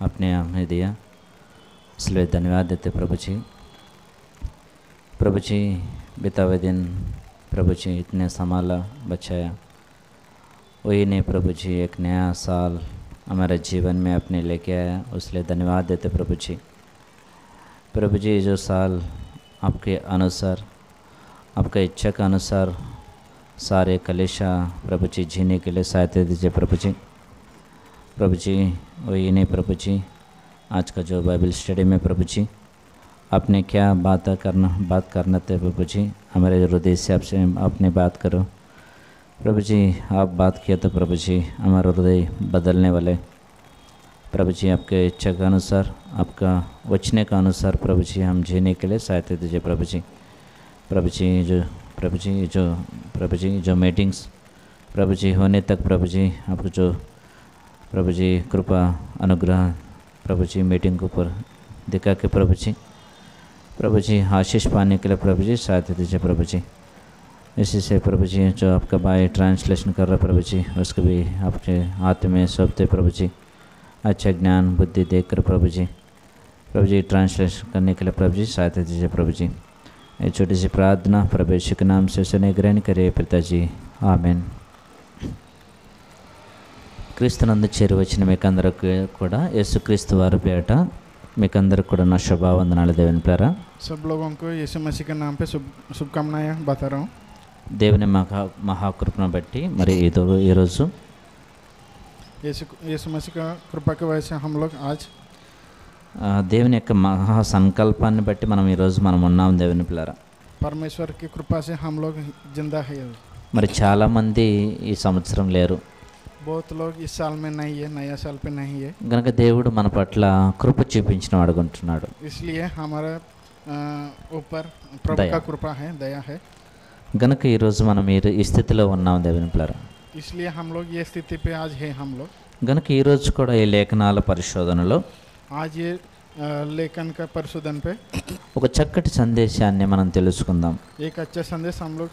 आपने हमें दिया, इसलिए धन्यवाद देते प्रभु जी। प्रभु जी बीता हुए दिन प्रभु जी इतने संभाला बचाया, वही ने प्रभु जी एक नया साल हमारे जीवन में अपने लेके आया, उसलिए धन्यवाद देते प्रभु जी। प्रभु जी जो साल आपके अनुसार, आपका इच्छा के अनुसार सारे कलेशा प्रभु जी जीने के लिए सहायता दीजिए प्रभु जी। प्रभु जी वही नहीं प्रभु जी, आज का जो बाइबल स्टडी में प्रभु जी आपने क्या बात करना थे प्रभु जी, हमारे हृदय से आपसे आपने बात करो प्रभु जी। आप बात किया तो प्रभु जी हमारा हृदय बदलने वाले प्रभु जी, आपके इच्छा के अनुसार, आपका वचने का अनुसार प्रभु जी हम जीने के लिए सहायता दीजिए प्रभु जी। प्रभु जी जो मीटिंग्स प्रभु जी होने तक प्रभु जी आपको जो प्रभु जी कृपा अनुग्रह प्रभु जी मीटिंग के ऊपर दिखा के प्रभु जी आशीष पाने के लिए प्रभु जी सहायता दीजिए प्रभु जी। इसी से प्रभु जी जो आपका भाई ट्रांसलेशन कर रहा प्रभु जी, उसको भी आपके हाथ में सौंपते प्रभु जी। अच्छा ज्ञान बुद्धि देकर प्रभु जी ट्रांसलेशन करने के लिए प्रभु जी सहायता दीजिए प्रभु जी। ये छोटी सी प्रार्थना प्रभु यीशु के नाम से सुने ग्रहण करिए पिताजी, आमीन। క్రీస్తునందు చేరి వచ్చిన మీకందరికి కూడా యేసుక్రీస్తు వారి పేట మీకందరికి కూడా నా శుభవందనాలు దేవుని ప్రేర। सब लोगों को यीशु मसीह के नाम पे शुभकामनाएं बता रहा हूँ। దేవుని మహాకృపను బట్టి మరి ఈరోజు यीशु मसीह का कृपा की वजह से हम लोग आज దేవుని యొక్క మహా సంకల్పాన్ని బట్టి మనం ఈరోజు మనం ఉన్నాం దేవుని ప్రేర। परमेश्वर की कृपा से हम लोग जिंदा है। మరి చాలామంది ఈ సంవత్సరం లేరు, बहुत लोग इस साल में नहीं है, नया साल पे नहीं है। గనక దేవుడు మన పట్ల కృప చూపించిన అడుగుంటున్నాడు, इसलिए हमारे ऊपर प्रभु का कृपा है, दया है। గనక ఈరోజు మనం ఈ స్థితిలో ఉన్నాం దేవుని ప్రేర। इसलिए हम लोग ये स्थिति पे आज है हम लोग। గనక ఈరోజు కూడా ఈ లేఖనాల పరిశోధనలో आज ये लेखन का परिशोधन पे ఒక చక్కటి సందేశాన్ని మనం తెలుసుకుందాం। एक अच्छा संदेश हम लोग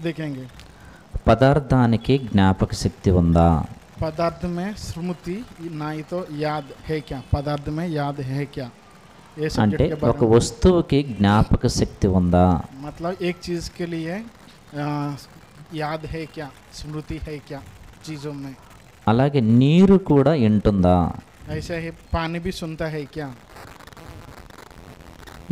देखेंगे। పదార్థానికి జ్ఞాపక శక్తి ఉందా? पदार्थ में स्मृति नहीं तो याद है क्या? पदार्थ में याद है क्या? ये అంటే ఒక వస్తువుకి జ్ఞాపక శక్తి ఉందా? मतलब एक चीज़ के लिए याद है क्या, स्मृति है क्या चीज़ों में। అలాగే నీరు కూడా వింటుందా? ऐसा ही पानी भी सुनता है क्या?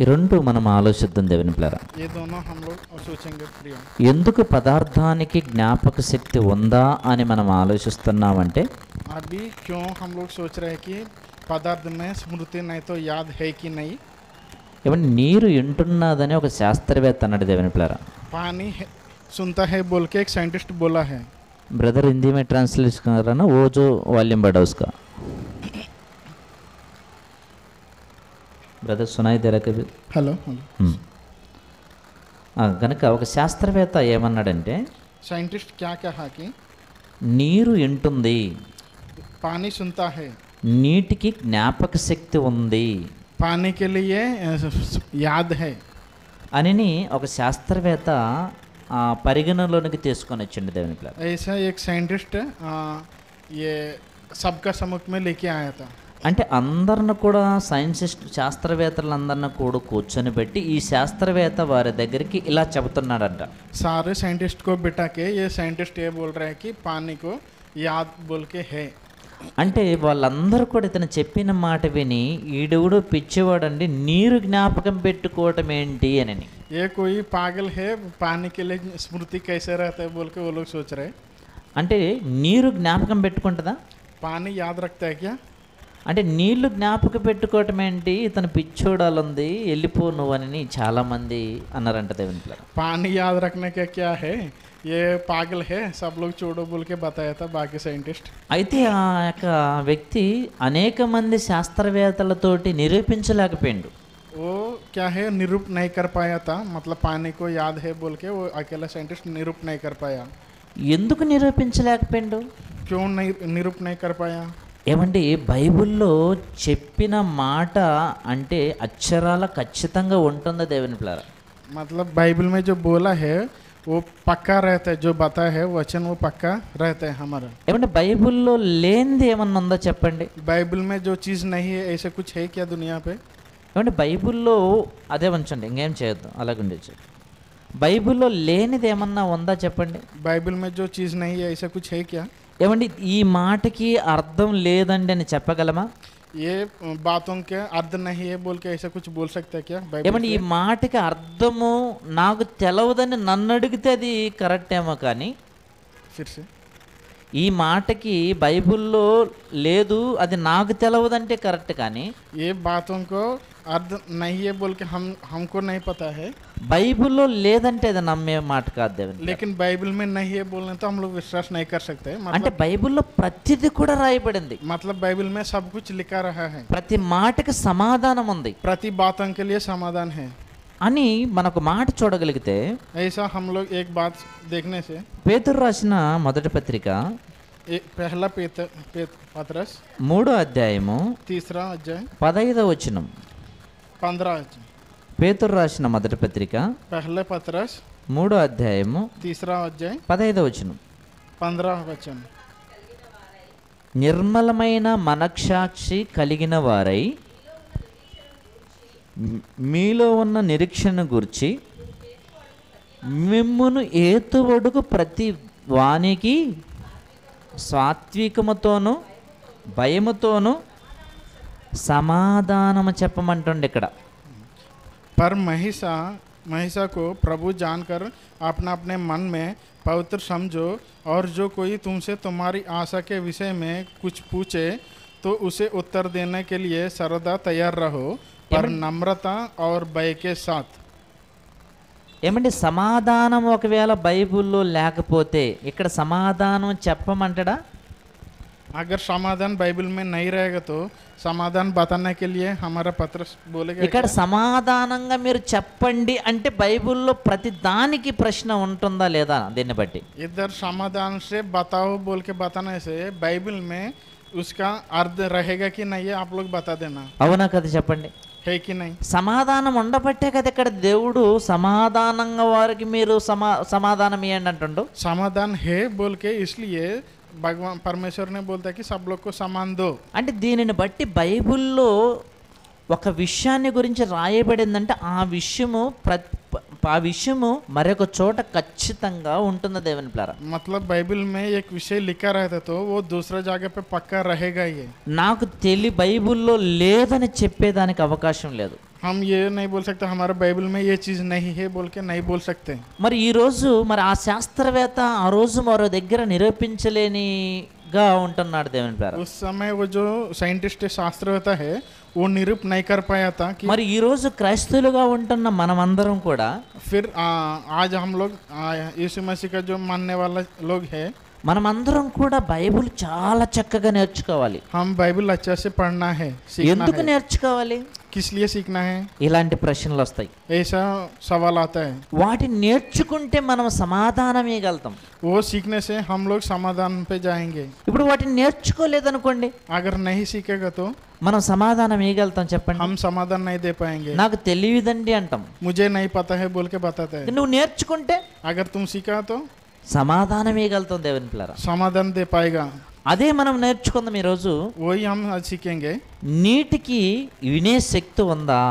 ఈ రెండు మనం ఆలోచిద్దాం దేవుని ప్రేర। ये दोनों हम लोग सोचेंगे प्रिय। ఎందుకు పదార్థానికి జ్ఞాపక శక్తి ఉందా అని మనం ఆలోచిస్తున్నామంటే अभी क्यों हम लोग सोच रहे हैं कि पदार्थ में स्मृति नहीं तो याद है कि नहीं। ఏమంటే నీరు వింటున్నదని ఒక శాస్త్రవేత్త అన్నాడు దేవుని ప్రేర। पानी सुनता है बोल के एक साइंटिस्ट बोला है। ब्रदर हिंदी में ट्रांसलेट कर रहा ना, वो जो वॉल्यूम बढ़ा उसका బ్రదర్ సునాయి దేరా కవి హలో కనుక ఒక శాస్త్రవేత్త ఏమన్నాడంటే साइंटिस्ट क्या कहा कि నీరు వింటుంది, पानी सुनता है, నీటికి జ్ఞాపక శక్తి ఉంది, पानी के लिए याद है అని ఒక శాస్త్రవేత్త పరిగణలోనికి తీసుకొని వచ్చిండు దేవుని ప్రేమ। ऐसा एक साइंटिस्ट ये सबका सम्मुख में लेके आया था। అంటే అందరిని కూడా శాస్త్రవేత్తలందరిని కూడా కూర్చొని పెట్టి ఈ శాస్త్రవేత్త వారి దగ్గరికి ఇలా చెబుతున్నాడంట। सारे साइंटिस्ट को बिठा के ये साइंटिस्ट ये बोल रहे हैं कि पानी को याद बोल के है। అంటే వాళ్ళందరూ కూడా ఇతను చెప్పిన మాట విని ఈడెవడు పిచ్చివాడండి నీరు జ్ఞాపకం పెట్టుకోవటం ఏంటి అని, ये कोई पागल है, पानी के लिए स्मृति कैसे रहता है बोल के वो लोग सोच रहे। అంటే నీరు జ్ఞాపకం పెట్టుకుంటుందా? पानी याद रखता है क्या? అంటే నీళ్లు జ్ఞాపకం పెట్టుకోవటం ఏంటి, ఇతను పిచ్చోడాలుంది వెళ్ళిపో నువ్వు అని చాలామంది అన్నారంట దేవుని ప్రేమ। पानी याद रखने का क्या है, ये पागल है, सब लोग छोड़ो बोल के बताया था बाकी साइंटिस्ट। అయితే ఆ యొక్క వ్యక్తి అనేక మంది శాస్త్రవేత్తలతోటి నిరూపించలేకపోయిండు। वो क्या है निरूप नहीं कर पाया था, मतलब पानी को याद है बोल के वो अकेला साइंटिस्ट निरूप नहीं कर पाया। ఎందుకు నిరూపించలేకపోయిండు? क्यों नहीं निरूप नहीं कर पाया? ఏమండి బైబిల్లో చెప్పిన మాట అంటే అక్షరాల ఖచ్చితంగా ఉంటుందా దేవుని ప్రేమ? मतलब बाइबल में जो बोला है वो पक्का रहता है, जो बताया है वचन वो पक्का रहता है हमारा। ఏమంటే బైబిల్లో లేనిది ఏమన్నా ఉందో చెప్పండి. बाइबल में जो चीज़ नहीं है ऐसे कुछ है क्या दुनिया पे? ఏమంటే బైబిల్లో అదే ఉంచండి, ఇంకేం చేయొద్దు, అలాగే ఉండేది. బైబిల్లో లేనిది ఏమన్నా ఉందా చెప్పండి. बाइबल में जो चीज़ नहीं है ऐसा कुछ है क्या? ఏమండి ఈ మాటకి అర్థం లేదండి అని చెప్పగలమా? ये बातों के अर्थ नहीं है बोल के ऐसा कुछ बोल सकता है क्या बाइबल ఏమండి ఈ से? మాటకి అర్థము నాకు తెలవదని నన్ను అడిగితే అది కరెక్ట్ ఏమో, కానీ फिर से ఈ మాటకి బైబిల్లో లేదు అది నాకు తెలవదంటే కరెక్ట్, కానీ ये बातों को अर्थ नहीं है बोल के हमको नहीं पता है, బైబిల్లో లేదంటే అది నమ్మే మాట కాదు దేవుని. लेकिन बाइबल में नहीं है बोलने तो हम लोग विश्वास नहीं कर सकते। అంటే బైబిల్లో ప్రతిదీ కూడా రాయబడింది, मतलब बाइबल में सब कुछ लिखा रहा है, ప్రతి మాటకి సమాధానం ఉంది प्रति बातों के लिए समाधान है। అని మనకు మాట చూడగలిగితే ऐसा हम लोग एक बात देखने से పేతురు రాసిన మొదటి పత్రిక पहला पत्रस 3వ అధ్యాయము 3 अध्याय 15వ వచనం. 15 अध्याय పేతురు రాసిన మొదటి పత్రిక पहले पत्रस 3వ అధ్యాయము 3 अध्याय 15వ వచనం. 15 वचन। నిర్మలమైన మనక్షాక్షి కలిగిన వారై మీలో ఉన్న నిరీక్షణ గురించి మిమ్మును ఏతువడుకు ప్రతి వానికి సాత్వికముతోను భయముతోను సమాధానము చెప్పమంటుండే ఇక్కడ. पर महिषा को प्रभु जानकर अपना अपने मन में पवित्र समझो, और जो कोई तुमसे तुम्हारी आशा के विषय में कुछ पूछे तो उसे उत्तर देने के लिए सर्वदा तैयार रहो, पर नम्रता और भय के साथ। ఏమంటే సమాధానం ఒకవేళ బైబిల్లో లేకపోతే ఇక్కడ సమాధానం చెప్పమంటాడా? अगर समाधान बाइबल में नहीं रहेगा तो समाधान बताने के लिए हमारा पत्र बोलेगा ఇక్కడ क्या? సమాధానంగా మీరు చెప్పండి అంటే బైబిల్లో ప్రతి దానికి ప్రశ్న ఉంటుందా లేదా దీన్ని బట్టి. इधर समाधान से बताओ बोल के बताने से बाइबल में उसका अर्थ रहेगा कि नहीं है आप लोग बता देना, అవునా కదా చెప్పండి. है कि नहीं? సమాధానం ఉండబట్టే కదా ఇక్కడ దేవుడు సమాధానంగా వారికి మీరు సమాధానం ఇవ్వండి అంటుండు. समाधान है बोल के इसलिए भगवान परमेश्वर ने बोलता है कि सब लोग को समान दो। అంటే దీనిని బట్టి బైబిల్లో ఒక విషయాన్ని గురించి రాయబడిందంటే ఆ విషయము మరొక చోట ఖచ్చితంగా ఉంటుంది దేవుని ప్లారా. मतलब बाइबल में एक विषय लिखा रहता तो वो दूसरा जगह पे पक्का रहेगा ही। నాకు బైబిల్లో లేదని చెప్పేదానికి అవకాశం లేదు. हम ये नहीं बोल सकते हमारे बाइबल में ये चीज़ नहीं है बोल के नहीं बोल सकते। మరి ఈ రోజు ఆ శాస్త్రవేత్త ఆ రోజు మరో దగ్గర నిరూపించలేనిగా ఉంటున్నాడు దేవుని ప్లారా. उस समय वो जो साइंटिस्ट शास्त्रवेत्ता है वो निरूप नहीं कर पाया था कि మరి ఈ రోజు క్రైస్తవులుగా ఉంటున్న మనమందరం కూడా फिर आज हम लोग यीशु मसीह का जो मानने वाला लोग है మనమందరం కూడా బైబిల్ చాలా చక్కగా నేర్చుకోవాలి. हम बाइबल अच्छे से पढ़ना है, सीखना ఎందుకు है। నేర్చుకోవాలి? किस लिए सीखना है? ఇలాంటి ప్రశ్నలు వస్తాయి. ऐसा सवाल आता है। వాటిని నేర్చుకుంటే మనం సమాధానం ఇవ్వగలుగుతాం. वो सीखने से हम लोग समाधान पे जाएंगे। ఇప్పుడు వాటిని నేర్చుకోలేదనుకోండి, अगर नहीं सीखेगा तो మనం సమాధానం ఇవ్వగలుగుతాం చెప్పండి? हम समाधान नहीं दे पाएंगे। నాకు తెలియదండి అంటాం. मुझे नहीं पता है बोल के बताता है। నువ్వు నేర్చుకుంటే अगर तुम सीखा तो సమాధానం ఇవ్వగలుగుతాం దేవుని పిల్లరా. समाधान दे पाएगा। అదే మనం నేర్చుకుందాం ఈరోజు. वही हम आज सीखेंगे। నీటికి వినే శక్తి ఉందా?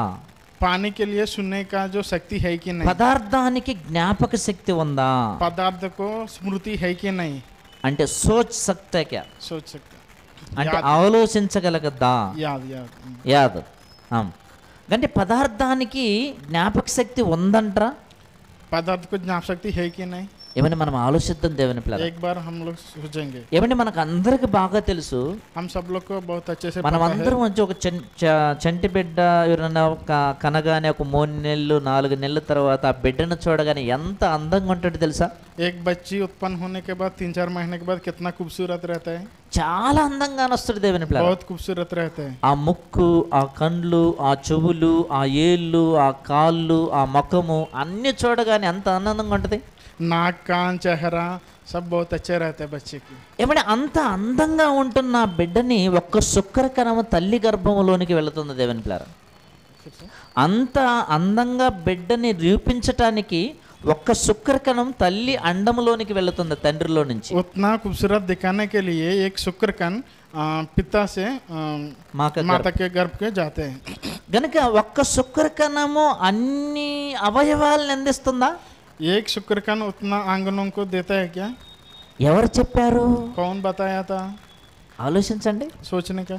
पानी के लिए सुनने का जो शक्ति है कि नहीं? పదార్థానికి జ్ఞాపక శక్తి ఉందా? पदार्थ को स्मृति है कि नहीं? అంటే సోచ్ సక్తా క్యా, सोच सकते అంటే ఆలోచించగలగద్దా? याद याद యాద్ అంటే పదార్థానికి జ్ఞాపక శక్తి ఉందంటారా? पदार्थ को ज्ञाप शक्ति है कि नहीं? ఏమని మనం ఆలోచిద్దాం దేవుని పిల్లలు. एक बार हम लोग सोचेंगे। ఏమంటే మనకు అందరికి బాగా తెలుసు, हम सब लोग को बहुत अच्छे से మనం पता है। అందరం వచ్చి ఒక చంటి బిడ్డ ఎవరైనా కనగానే ఒక 3 నెలలు 4 నెలల తర్వాత ఆ బిడ్డను చూడగానే ఎంత అందంగా ఉంటాడో తెలుసా? एक बच्ची उत्पन्न होने के बाद 3-4 महीने के बाद कितना खूबसूरत रहता है। చాలా అందంగా వస్తాడు దేవుని పిల్లలు. बहुत खूबसूरत रहता है। ఆ ముక్కు, ఆ కండ్లు, ఆ చెవులు, ఆ ఏళ్ళు, ఆ కాళ్ళు, ఆ ముఖము అన్ని చూడగానే ఎంత ఆనందంగా ఉంటుంది. नाक कान चेहरा सब बहुत अच्छे रहते हैं बच्चे की। ఏమంటే అంత అందంగా ఉంటున్న ఆ బిడ్డని ఒక్క శుక్రకణము తల్లి గర్భంలోనికి వెళుతుంది దేవుని పిల్లలు. అంత అందంగా బిడ్డని రూపించటానికి ఒక్క శుక్ర కణం తల్లి అండంలోనికి వెళుతుంది తండ్రిలో నుంచి. उतना खूबसूरत दिखाने के लिए एक शुक्र कण पिता से माता के गर्भ के जाते हैं. గనుక ఒక్క శుక్ర కణము అన్ని అవయవాలను అందిస్తుందా? एक शुक्र कण उतना आंगनों को देता है क्या? ఎవరు చెప్పారు? कौन बताया था? ఆలోచించండి. सोचने का.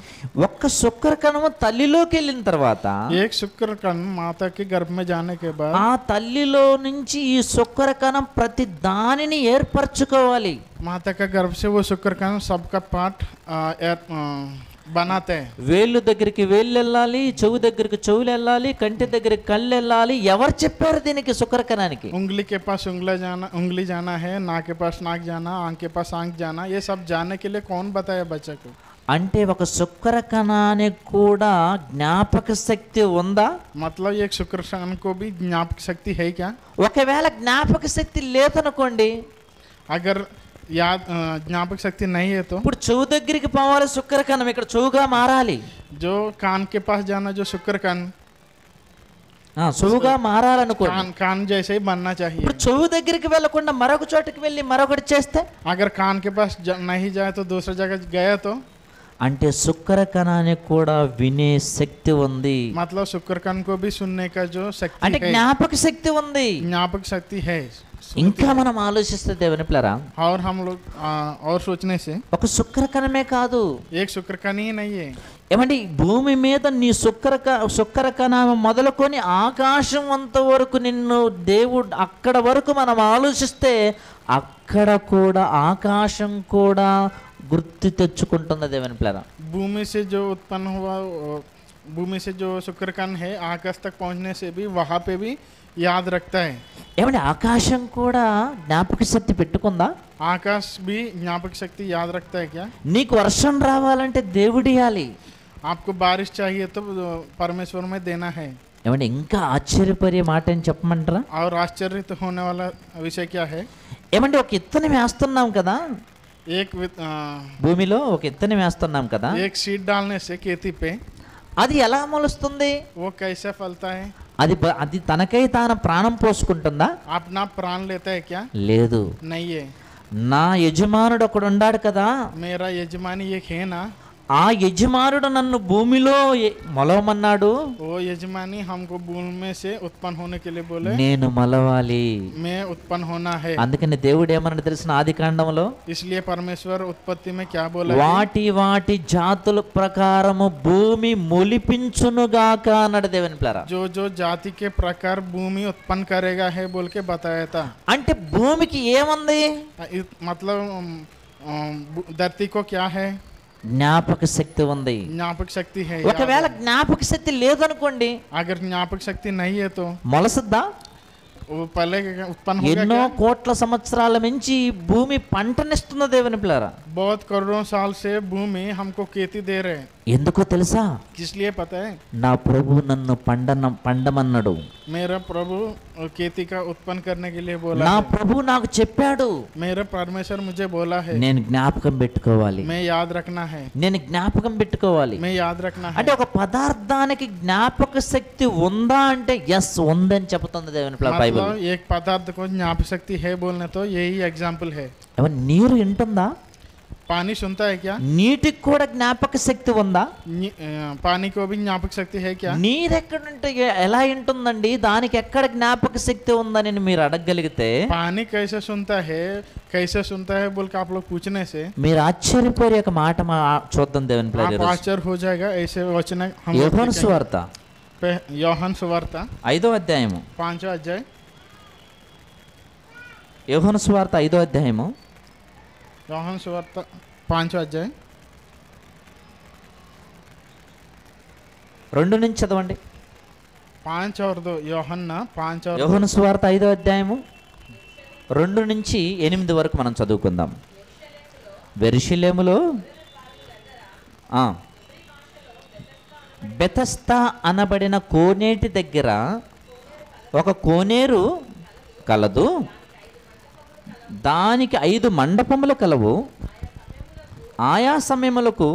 ఒక్క శుక్ర కణము తల్లిలోకి వెళ్ళిన తర్వాత एक शुक्र कण माता के गर्भ में जाने के बाद ఆ తల్లిలో నుంచి ఈ శుక్ర కణం ప్రతి దానిని ఏర్పరచుకోవాలి. माता का गर्भ से वो शुक्र कण सबका पार्ट बनाते हैं. వేళ్ళు దగ్గరికి వేళ్ళు వెళ్ళాలి, చెవు దగ్గరికి చెవులు వెళ్ళాలి, కంటి దగ్గరికి కళ్ళు వెళ్ళాలి. ఎవరు చెప్పారు దీనికి శుక్ర కణానికి? उंगली के पास उंगली जाना है, नाक के पास नाक जाना, आंख के पास आंख जाना, ये सब जानने के लिए कौन बताया बच्चे को? అంటే ఒక శుక్ర కణానికి కూడా జ్ఞాపక శక్తి ఉందా? मतलब एक शुक्र कण को भी ज्ञापक शक्ति है क्या? ఒకవేళ జ్ఞాపక శక్తి లేదనుకోండి, अगर याद ज्ञापक शक्ति नहीं है तो ఇప్పుడు చెవు దగ్గరికి పోవాలి శుక్ర కణం, ఇక్కడ చెవుగా మారాలి. जो कान के पास जाना जो शुक्र कण చెవుగా మారాలనుకోండి, कान जैसे ही बनना चाहिए. ఇప్పుడు చెవు దగ్గరికి వెళ్ళకుండా మరొక చోటుకి వెళ్ళి మరొకటి చేస్తే, अगर कान के पास नहीं जाए तो दूसरी जगह गया तो అంటే శుక్ర కణానికి కూడా వినే శక్తి ఉంది. मतलब शुक्र कण को भी सुनने का जो शक्ति అంటే है, జ్ఞాపక శక్తి ఉంది. ज्ञापक शक्ति है. ఇంకా మనం ఆలోచిస్తే దేవుని పిల్లరా, और हम लोग और सोचने से ఒక శుక్ర కణమే కాదు, एक शुक्र कण ही नहीं है. ఏమంటే ఈ భూమి మీద నీ శుక్ర కణం మొదలుకొని ఆకాశం అంతవరకు నిన్ను దేవుడు అక్కడ వరకు మనం ఆలోచిస్తే అక్కడ కూడా ఆకాశం కూడా గుర్తు తెచ్చుకుంటుంది దేవుని పిల్లరా. भूमि से जो उत्पन्न हुआ, भूमि से जो शुक्र कण है आकाश तक पहुंचने से भी वहाँ पे भी याद रखता है. ఏమంటే ఆకాశం కూడా జ్ఞాపక శక్తి పెట్టుకుందా? आकाश भी ज्ञापक शक्ति याद रखता है क्या? నీకు వర్షం రావాలంటే దేవుడియాలి. आपको बारिश चाहिए तो परमेश्वर में देना है. ఏమంటే ఇంకా ఆశ్చర్యపడే మాట ఏం చెప్పమంటారా? और आश्चर्य होने वाला विषय क्या है? ఏమంటే ఒక ఇత్తనం వేస్తున్నాం కదా, एक భూమిలో ఒక ఇత్తనం వేస్తున్నాం కదా, एक सीड डालने से खेती पे అది ఎలా మొలుస్తుంది? वो कैसे फलता है? అది తనకై తాను ప్రాణం పోసుకుంటుందా? अपना प्राण लेता है क्या? లేదు. नहीं है. నా యజమానుడు ఒకడు ఉన్నాడు కదా, मेरा यजमानी एक है ना, ఆ యజమానుడు నన్ను భూమిలో మొలవమన్నాడు, वो यजमानी हमको भूमि में से उत्पन्न होने के लिए बोले, నేను మొలవాలి. मैं उत्पन्न होना है. అందుకని దేవుడు ఏమన్నా తెలిసిన ఆది కాండంలో, इसलिए परमेश्वर उत्पत्ति में क्या बोला? వాటి వాటి జాతుల ప్రకారము భూమి మొలిపించునుగాక అన్నాడు దేవుని పిల్లరా. जो जो जाति के प्रकार भूमि उत्पन्न करेगा है बोल के बताया था. అంటే భూమికి ఏముంది? मतलब धरती को क्या है? జ్ఞాపక శక్తి ఉంది. ज्ञापक शक्ति है. ఒకవేళ జ్ఞాపక శక్తి లేదనుకోండి, अगर ज्ञापक शक्ति नहीं है तो మొలసద్దా? वो पहले उत्पन्न होगा ఎన్నో क्या? కోట్ల సంవత్సరాల నుంచి భూమి పంటనిస్తున్న దేవుని పిల్లరా. बहुत करोड़ों साल से भूमि हमको खेती दे रहे हैं. ఎందుకో తెలుసా? किस लिए पता है? నా ప్రభు నన్ను పండమన్నాడు. मेरा प्रभु खेती का उत्पन्न करने के लिए बोला నా है. ప్రభు నాకు చెప్పాడు, मेरा परमेश्वर मुझे बोला है. నేను జ్ఞాపకం పెట్టుకోవాలి, मैं याद रखना है. నేను జ్ఞాపకం పెట్టుకోవాలి. मैं याद रखना है. అంటే ఒక పదార్థానికి జ్ఞాపక శక్తి ఉందా అంటే ఎస్ ఉందని చెప్తుంది దేవుని పిల్లల బైబిల్. मतलब एक पदार्थ को ज्ञापक शक्ति है बोलने तो यही एग्जाम्पल है. నీరు వింటుందా? पानी सुनता है क्या? నీటికి కూడా జ్ఞాపక శక్తి ఉందా? पानी को भी ज्ञापक शक्ति है क्या? నీరు ఎక్కడుంటే ఎలా వింటుందండి, దానికి ఎక్కడ జ్ఞాపక శక్తి ఉందని మీరు అడగగలిగితే, पानी कैसे सुनता है बोल के आप लोग पूछने से మీరు ఆశ్చర్యపోయే ఒక మాట చూద్దాం దేవుని आप పిల్లలు. आश्चर्य हो जाएगा. ऐसे वचन हम యోహాను సువార్త యోహాను సువార్త 5వ అధ్యాయము, 5వ అధ్యాయం, యోహాను సువార్త 5వ అధ్యాయము, యోహాను సువార్త 5వ అధ్యాయం 2 నుంచి చదవండి. 5 और 2 యోహన్నా 5 और యోహాను సువార్త 5వ అధ్యాయము 2 నుంచి 8 వరకు మనం చదువుకుందాం. యెరూషలేములో బెతస్దా అనబడిన కోనేటి దగ్గర ఒక కోనేరు కలదు, దానికి 5 మండపములు కలవు. ఆయా సమయములకు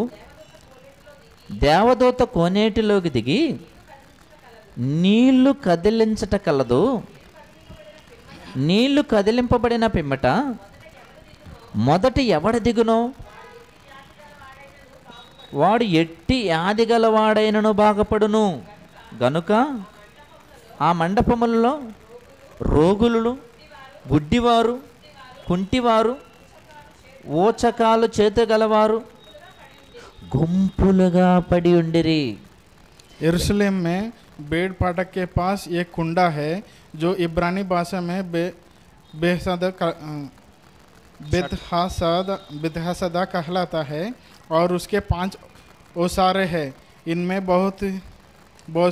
దేవదూత కోనేటిలోకి దిగి నీళ్లు కదిలించట కలదు. నీళ్లు కదిలింపబడిన పిమ్మట మొదట ఎవడ దిగునో వాడు ఎట్టి వ్యాధి గలవాడైనను బాగుపడును గనుక ఆ మండపములలో రోగులు, గుడ్డివారు, కుంటివారు, ఓచకాలు చేతగలవారు గుంపులుగా పడి ఉండిరి. यरूशलेम में बेड़ फाटक के पास एक कुंडा है जो इब्रानी भाषा में बेतहसदा कहलाता है और उसके 5 ओसारे हैं। इनमें बहुत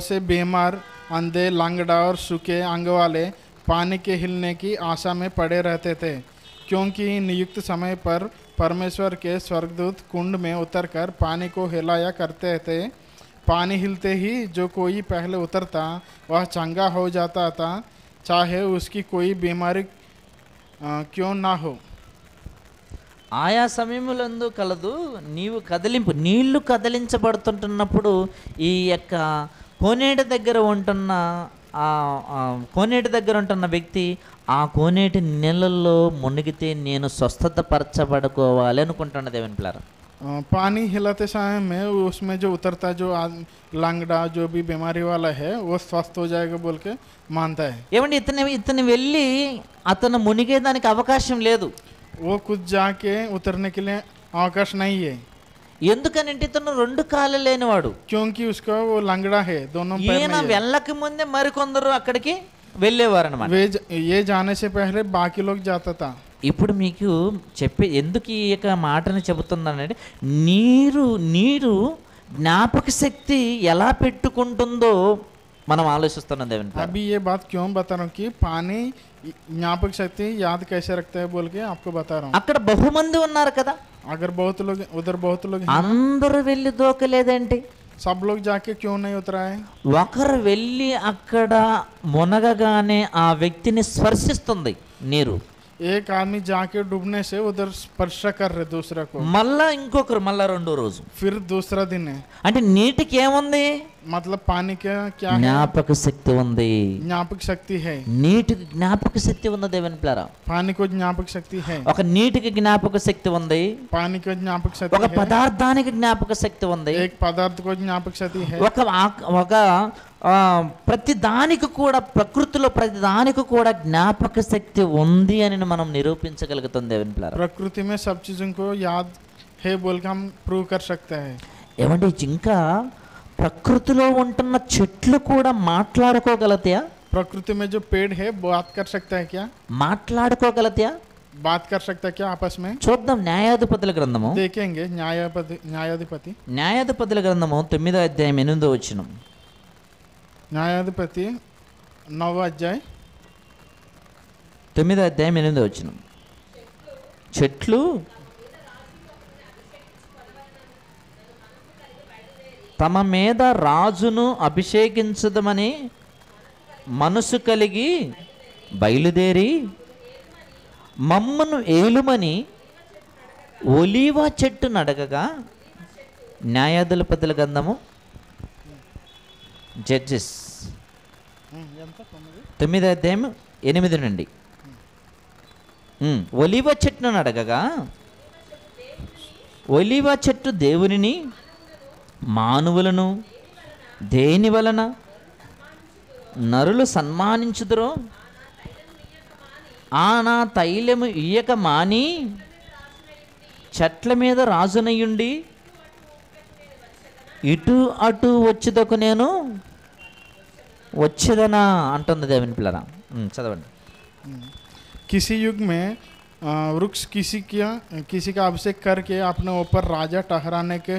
से बीमार, अंधे, लंगड़ा और सूखे अंग वाले पानी के हिलने की आशा में पड़े रहते थे, क्योंकि नियुक्त समय पर परमेश्वर के स्वर्गदूत कुंड में उतरकर पानी को हिलाया करते थे। पानी हिलते ही जो कोई पहले उतरता वह चंगा हो जाता था, चाहे उसकी कोई बीमारी क्यों ना हो। ఆయా సమయములందు కలదు నీళ్లు కదిలించబడుతుంటున్నప్పుడు ఈ యొక్క కోనేటి దగ్గర ఉంటున్న వ్యక్తి ఆ కోనేటి నీళ్ళల్లో మునిగితే నేను స్వస్థత పరచబడుకోవాలి అనుకుంటున్న దేవుని పిల్లరా. पानी हिलाते समय में उसमें जो उतरता जो लंगड़ा जो भी बीमारी वाला है वो स्वस्थ हो जाएगा बोल के मानता है। ఏమండి ఇతను వెళ్ళి అతను మునిగేదానికి అవకాశం లేదు. वो कुछ जाके उतरने के लिए अवकाश नहीं है। ఎందుకనంటే ఇతను 2 కాళ్ళు లేనివాడు. क्योंकि उसका वो लंगड़ा है, दोनों पैर ఈయన వెళ్ళక ముందే మరికొందరు అక్కడికి వెళ్ళేవారు అన్నమాట. ये जाने से पहले बाकी लोग जाता था। ఇప్పుడు మీకు ఎందుకు ఈ యొక్క మాటను చెబుతున్నానంటే నీరు జ్ఞాపక శక్తి ఎలా పెట్టుకుంటుందో మనం ఆలోచిస్తున్నాం దేవుని. अभी ये बात क्यों बता रहा हूँ कि पानी ज्ञापक शक्ति याद कैसे रखता है बोल के आपको बता रहा हूँ। అక్కడ బహుమంది ఉన్నారు కదా, अगर बहुत लोग उधर बहुत लोग అందరూ వెళ్ళి దూకలేదండి. सब लोग जाके क्यों नहीं उतरा है? ఒకరు వెళ్ళి అక్కడ మునగగానే ఆ వ్యక్తిని స్పర్శిస్తుంది నీరు. एक आदमी जाके डूबने से उधर स्पर्श कर रहे दूसरा को, మళ్ళా ఇంకొకరు మళ్ళా 2వ రోజు, फिर दूसरा दिन है। అంటే నీటికి ఏముంది? मतलब पानी का क्या है? జ్ఞాపక శక్తి ఉంది. ज्ञापक शक्ति है। నీటికి జ్ఞాపక శక్తి ఉంది దేవుని పిల్లరా. पानी को ज्ञापक शक्ति है। ఒక నీటికి జ్ఞాపక శక్తి ఉంది, पानी को ज्ञापक शक्ति ఒక है। పదార్థానికి జ్ఞాపక శక్తి ఉంది, एक पदार्थ को ज्ञापक शक्ति है। ఒక ప్రతి దానికి కూడా ప్రకృతిలో ప్రతి దానికి కూడా జ్ఞాపక శక్తి ఉంది అని మనం నిరూపించగలుగుతాం దేవుని పిల్లరా. प्रकृति में सब चीजों को याद है बोल के हम प्रूव कर सकते हैं। ఏమంటే ఇంకా ప్రకృతిలో ఉంటున్న చెట్లు కూడా మాట్లాడుకోగలతాయా? प्रकृति में जो पेड़ है बात कर सकता है क्या? మాట్లాడుకోగలతాయా? बात कर सकता है क्या आपस में? చూద్దాం. న్యాయాధిపతుల గ్రంథము देखेंगे न्यायाधिपति 9వ అధ్యాయం 8వ వచనం. न्यायाधिपति 9वां अध्याय 9వ అధ్యాయం 8వ వచనం. చెట్లు తమ మీద రాజును అభిషేకించదమని మనసు కలిగి బయలుదేరి మమ్మను ఏలుమని ఒలీవ చెట్టు నడగగా. న్యాయాధిపతుల గ్రంథము జడ్జెస్ 9వ అధ్యాయం 8 నుండి. ఒలీవ చెట్టును అడగగా ఒలీవ చెట్టు దేవునిని మానవులను దేని వలన నరులు సన్మానించుదురో ఆ నా తైలము ఇయ్యక మాని చెట్ల మీద రాజునయ్యుండి ఇటు అటు వచ్చేదకు నేను వచ్చేదనా అంటుంది దేవుని పిల్లరా. చదవండి. किसी युग में वृक्ष किसी का अभिषेक करके अपने ऊपर राजा ठहराने के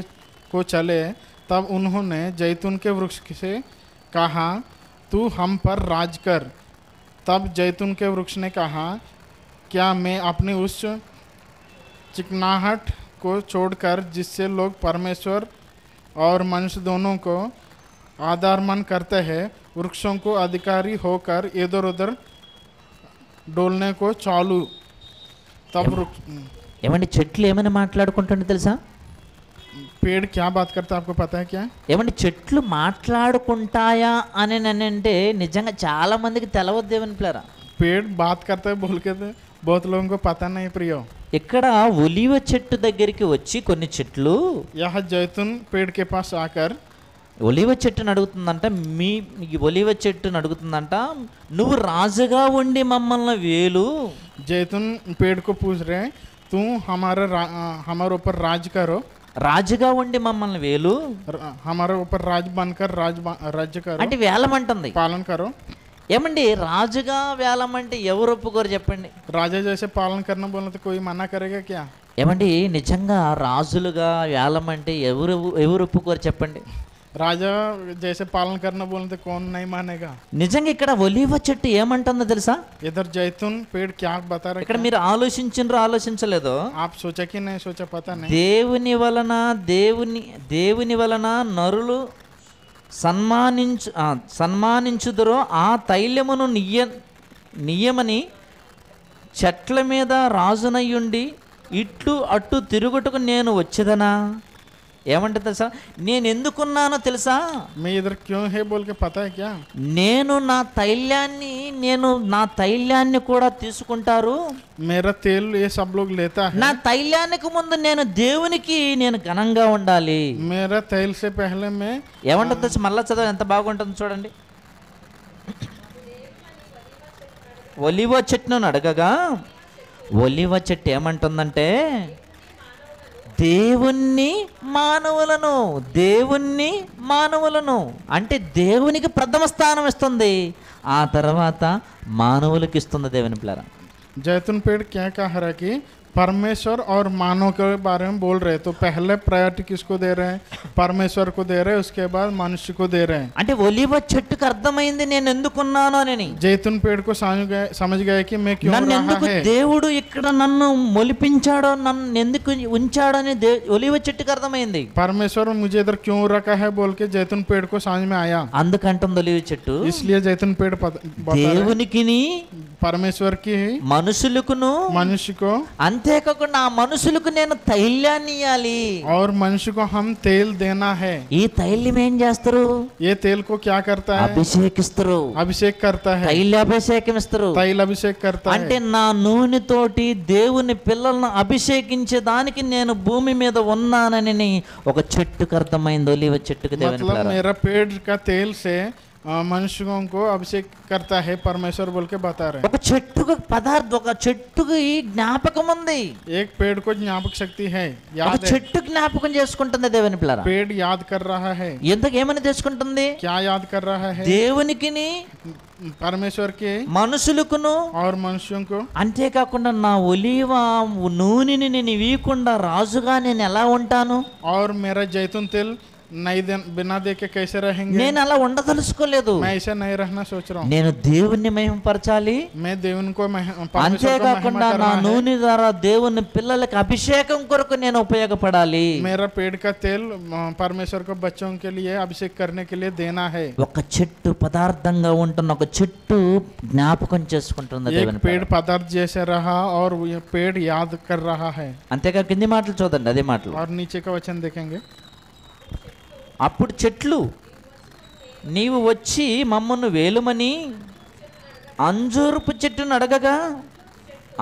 को चले, तब उन्होंने जैतून के वृक्ष से कहा तू हम पर राज कर। तब जैतून के वृक्ष ने कहा क्या मैं अपनी उस चिकनाहट को छोड़कर जिससे लोग परमेश्वर और मनुष्य दोनों को आदरमान करते हैं वृक्षों को अधिकारी होकर इधर उधर डोलने को चालू। तब ఏమండి చెట్లు ఏమైనా మాట్లాడుకుంటుండే తెలుసా? पेड़ क्या बात करता है आपको पता है क्या? ఏమండి చెట్లు మాట్లాడుకుంటాయా అని అంటే నిజంగా చాలా మందికి తెలవద్దు దేవుని పిల్లరా. पेड़ बात करता है बोल के तो बहुत लोगों को पता नहीं प्रियो। ఇక్కడ ఒలివ చెట్టు దగ్గరికి వచ్చి కొన్ని చెట్లు यहाँ जैतून पेड़ के पास आकर ఒలివ చెట్టును అడుగుతుందంట, ఈ ఒలివ చెట్టును అడుగుతుందంట, నువ్వు రాజుగా ఉండి మమ్మల్ని వేలు. जैतून पेड़ को पूछ रहे हैं तू हमारे ऊपर राज करो, రాజుగా ఉండి మమ్మల్ని వేలు हमारे ऊपर राज बनकर राज्य करो, అంటే వేలమంటుంది. पालन करो। ఏమండి రాజుగా వేలమంటే ఎవరు ఒప్పుకోరు చెప్పండి? राजा जैसे पालन करना बोलना तो कोई मना करेगा क्या? ఏమండి నిజంగా రాజులుగా వేలమంటే ఎవరు ఒప్పుకోరు చెప్పండి? राजा जैसे पालन करना बोलना तो कौन नहीं मानेगा? నిజంగా ఇక్కడ ఒలివ చెట్టు ఏమంటుందో తెలుసా? इधर जैतून पेड़ क्या बता रहे? ఇక్కడ మీరు ఆలోచించలేదో? आप सोचा कि नहीं सोचा पता नहीं। దేవుని వలన నరులు సన్మానించుదురో ఆ తైలమును నియమని చెట్ల మీద రాజునయ్యుండి ఇట్లు అట్టు తిరుగుటకు నేను వచ్చేదనా? ఏమంటే తెలుసా, నేను ఎందుకున్నానో తెలుసా? मैं इधर क्यों है बोल के पता है क्या? నేను నా తైలాన్ని కూడా తీసుకుంటారు. मेरा तेल ये सब लोग लेता है। నా తైలానికి ముందు నేను దేవునికి ఘనంగా ఉండాలి. मेरा तेल से पहले मैं ఏమంటుంది తెలుసా? మళ్ళా చదవ ఎంత బాగుంటుందో చూడండి. ఒలివ చెట్టును అడగగా ఒలివ చెట్టు ఏమంటుందంటే దేవుణ్ణి మానవులను అంటే దేవునికి ప్రథమ స్థానం ఇస్తుంది, ఆ తర్వాత మానవులకి ఇస్తుంది దేవుని పిల్లరా. जैतून पेड़ क्या कह रहा है कि परमेश्वर और मानव के बारे में बोल रहे, तो पहले प्रायोरिटी किसको दे रहे हैं? परमेश्वर को दे रहे हैं, उसके बाद मनुष्य को दे रहे हैं। అంటే ఒలివ చెట్టుకు అర్థమైంది నేను ఎందుకున్నాను అని. जैतून पेड़ को समझ गए कि मैं क्यों నన్ను ఎందుకు దేవుడు ఇక్కడ నన్ను మొలిపించాడో, నన్ను ఎందుకు ఉంచాడని ఒలివ చెట్టుకు అర్థమైంది. परमेश्वर मुझे इधर क्यों रखा है बोल के जैतून पेड़ को समझ में आया। అందుకంటుంది ఒలివ చెట్టు, इसलिए जैतून पेड़ దేవునికిని परमेश्वर की మనుషులకును मनुष्य को, అంతేకాకుండా ఆ మనుషులకు నేను తైలాన్ని ఇవ్వాలి, और मनुष्य को हम तेल देना है। ఈ తైలం ఏం చేస్తారు? ये तेल को क्या करता है? అభిషేకిస్తారు. अभिषेक करता है, తైలాభిషేకం ఇస్తారు. तैल अभिषेक करता అంటే है। నా నూనెతోటి దేవుని పిల్లలను అభిషేకించే దానికి నేను భూమి మీద ఉన్నానని ఒక చెట్టుకు అర్థమైంది, ఒలివ చెట్టుకు. దేవుని मतलब मेरा पेड़ का तेल से मनुष्यों को अभिषेक करता है परमेश्वर बोल के बता रहे। ఒక చెట్టుకి జ్ఞాపకం ఉంది. एक पेड़ को ज्ञापक शक्ति है, ఒక याद है। చెట్టు జ్ఞాపకం చేసుకుంటుంది దేవుని పిల్లరా. पेड़ याद कर रहा है। ఎందుకు ఏమని చేసుకుంటుంది? क्या याद कर रहा है? దేవునికిని परमेश्वर के మనుషులకును और मनुष्यों को। అంతేకాకుండా నా ఒలివ నూనెని నేను ఇవ్వకుండా రాజుగా నేను ఎలా ఉంటాను? और मेरा जैतून तेल नहीं बिना दे के कैसे रहेंगे? నేను అలా ఉండదలుచుకోలేదు. मैं ऐसा नहीं रहना सोच रहा हूँ। నేను దేవుణ్ణి మహిమపరచాలి. मैं దేవుని को అంతేకాకుండా నా నూనె ద్వారా దేవుని పిల్లలకి అభిషేకం కొరకు నేను ఉపయోగపడాలి. मेरा पेड़ का तेल परमेश्वर को बच्चों के लिए अभिषेक करने के लिए देना है। ఒక చెట్టు పదార్థంగా ఉంటున్న ఒక చెట్టు జ్ఞాపకం చేసుకుంటుంది దేవుని. पेड़ पदार्थ जैसे रहा और ये पेड़ याद कर रहा है। అంతేకా కింది మాటలు చూడండి, అదే మాటలు. और नीचे का वचन देखेंगे। అప్పుడు చెట్లు నీవు వచ్చి మమ్మను వేలుమని అంజూరపు చెట్టును అడగగా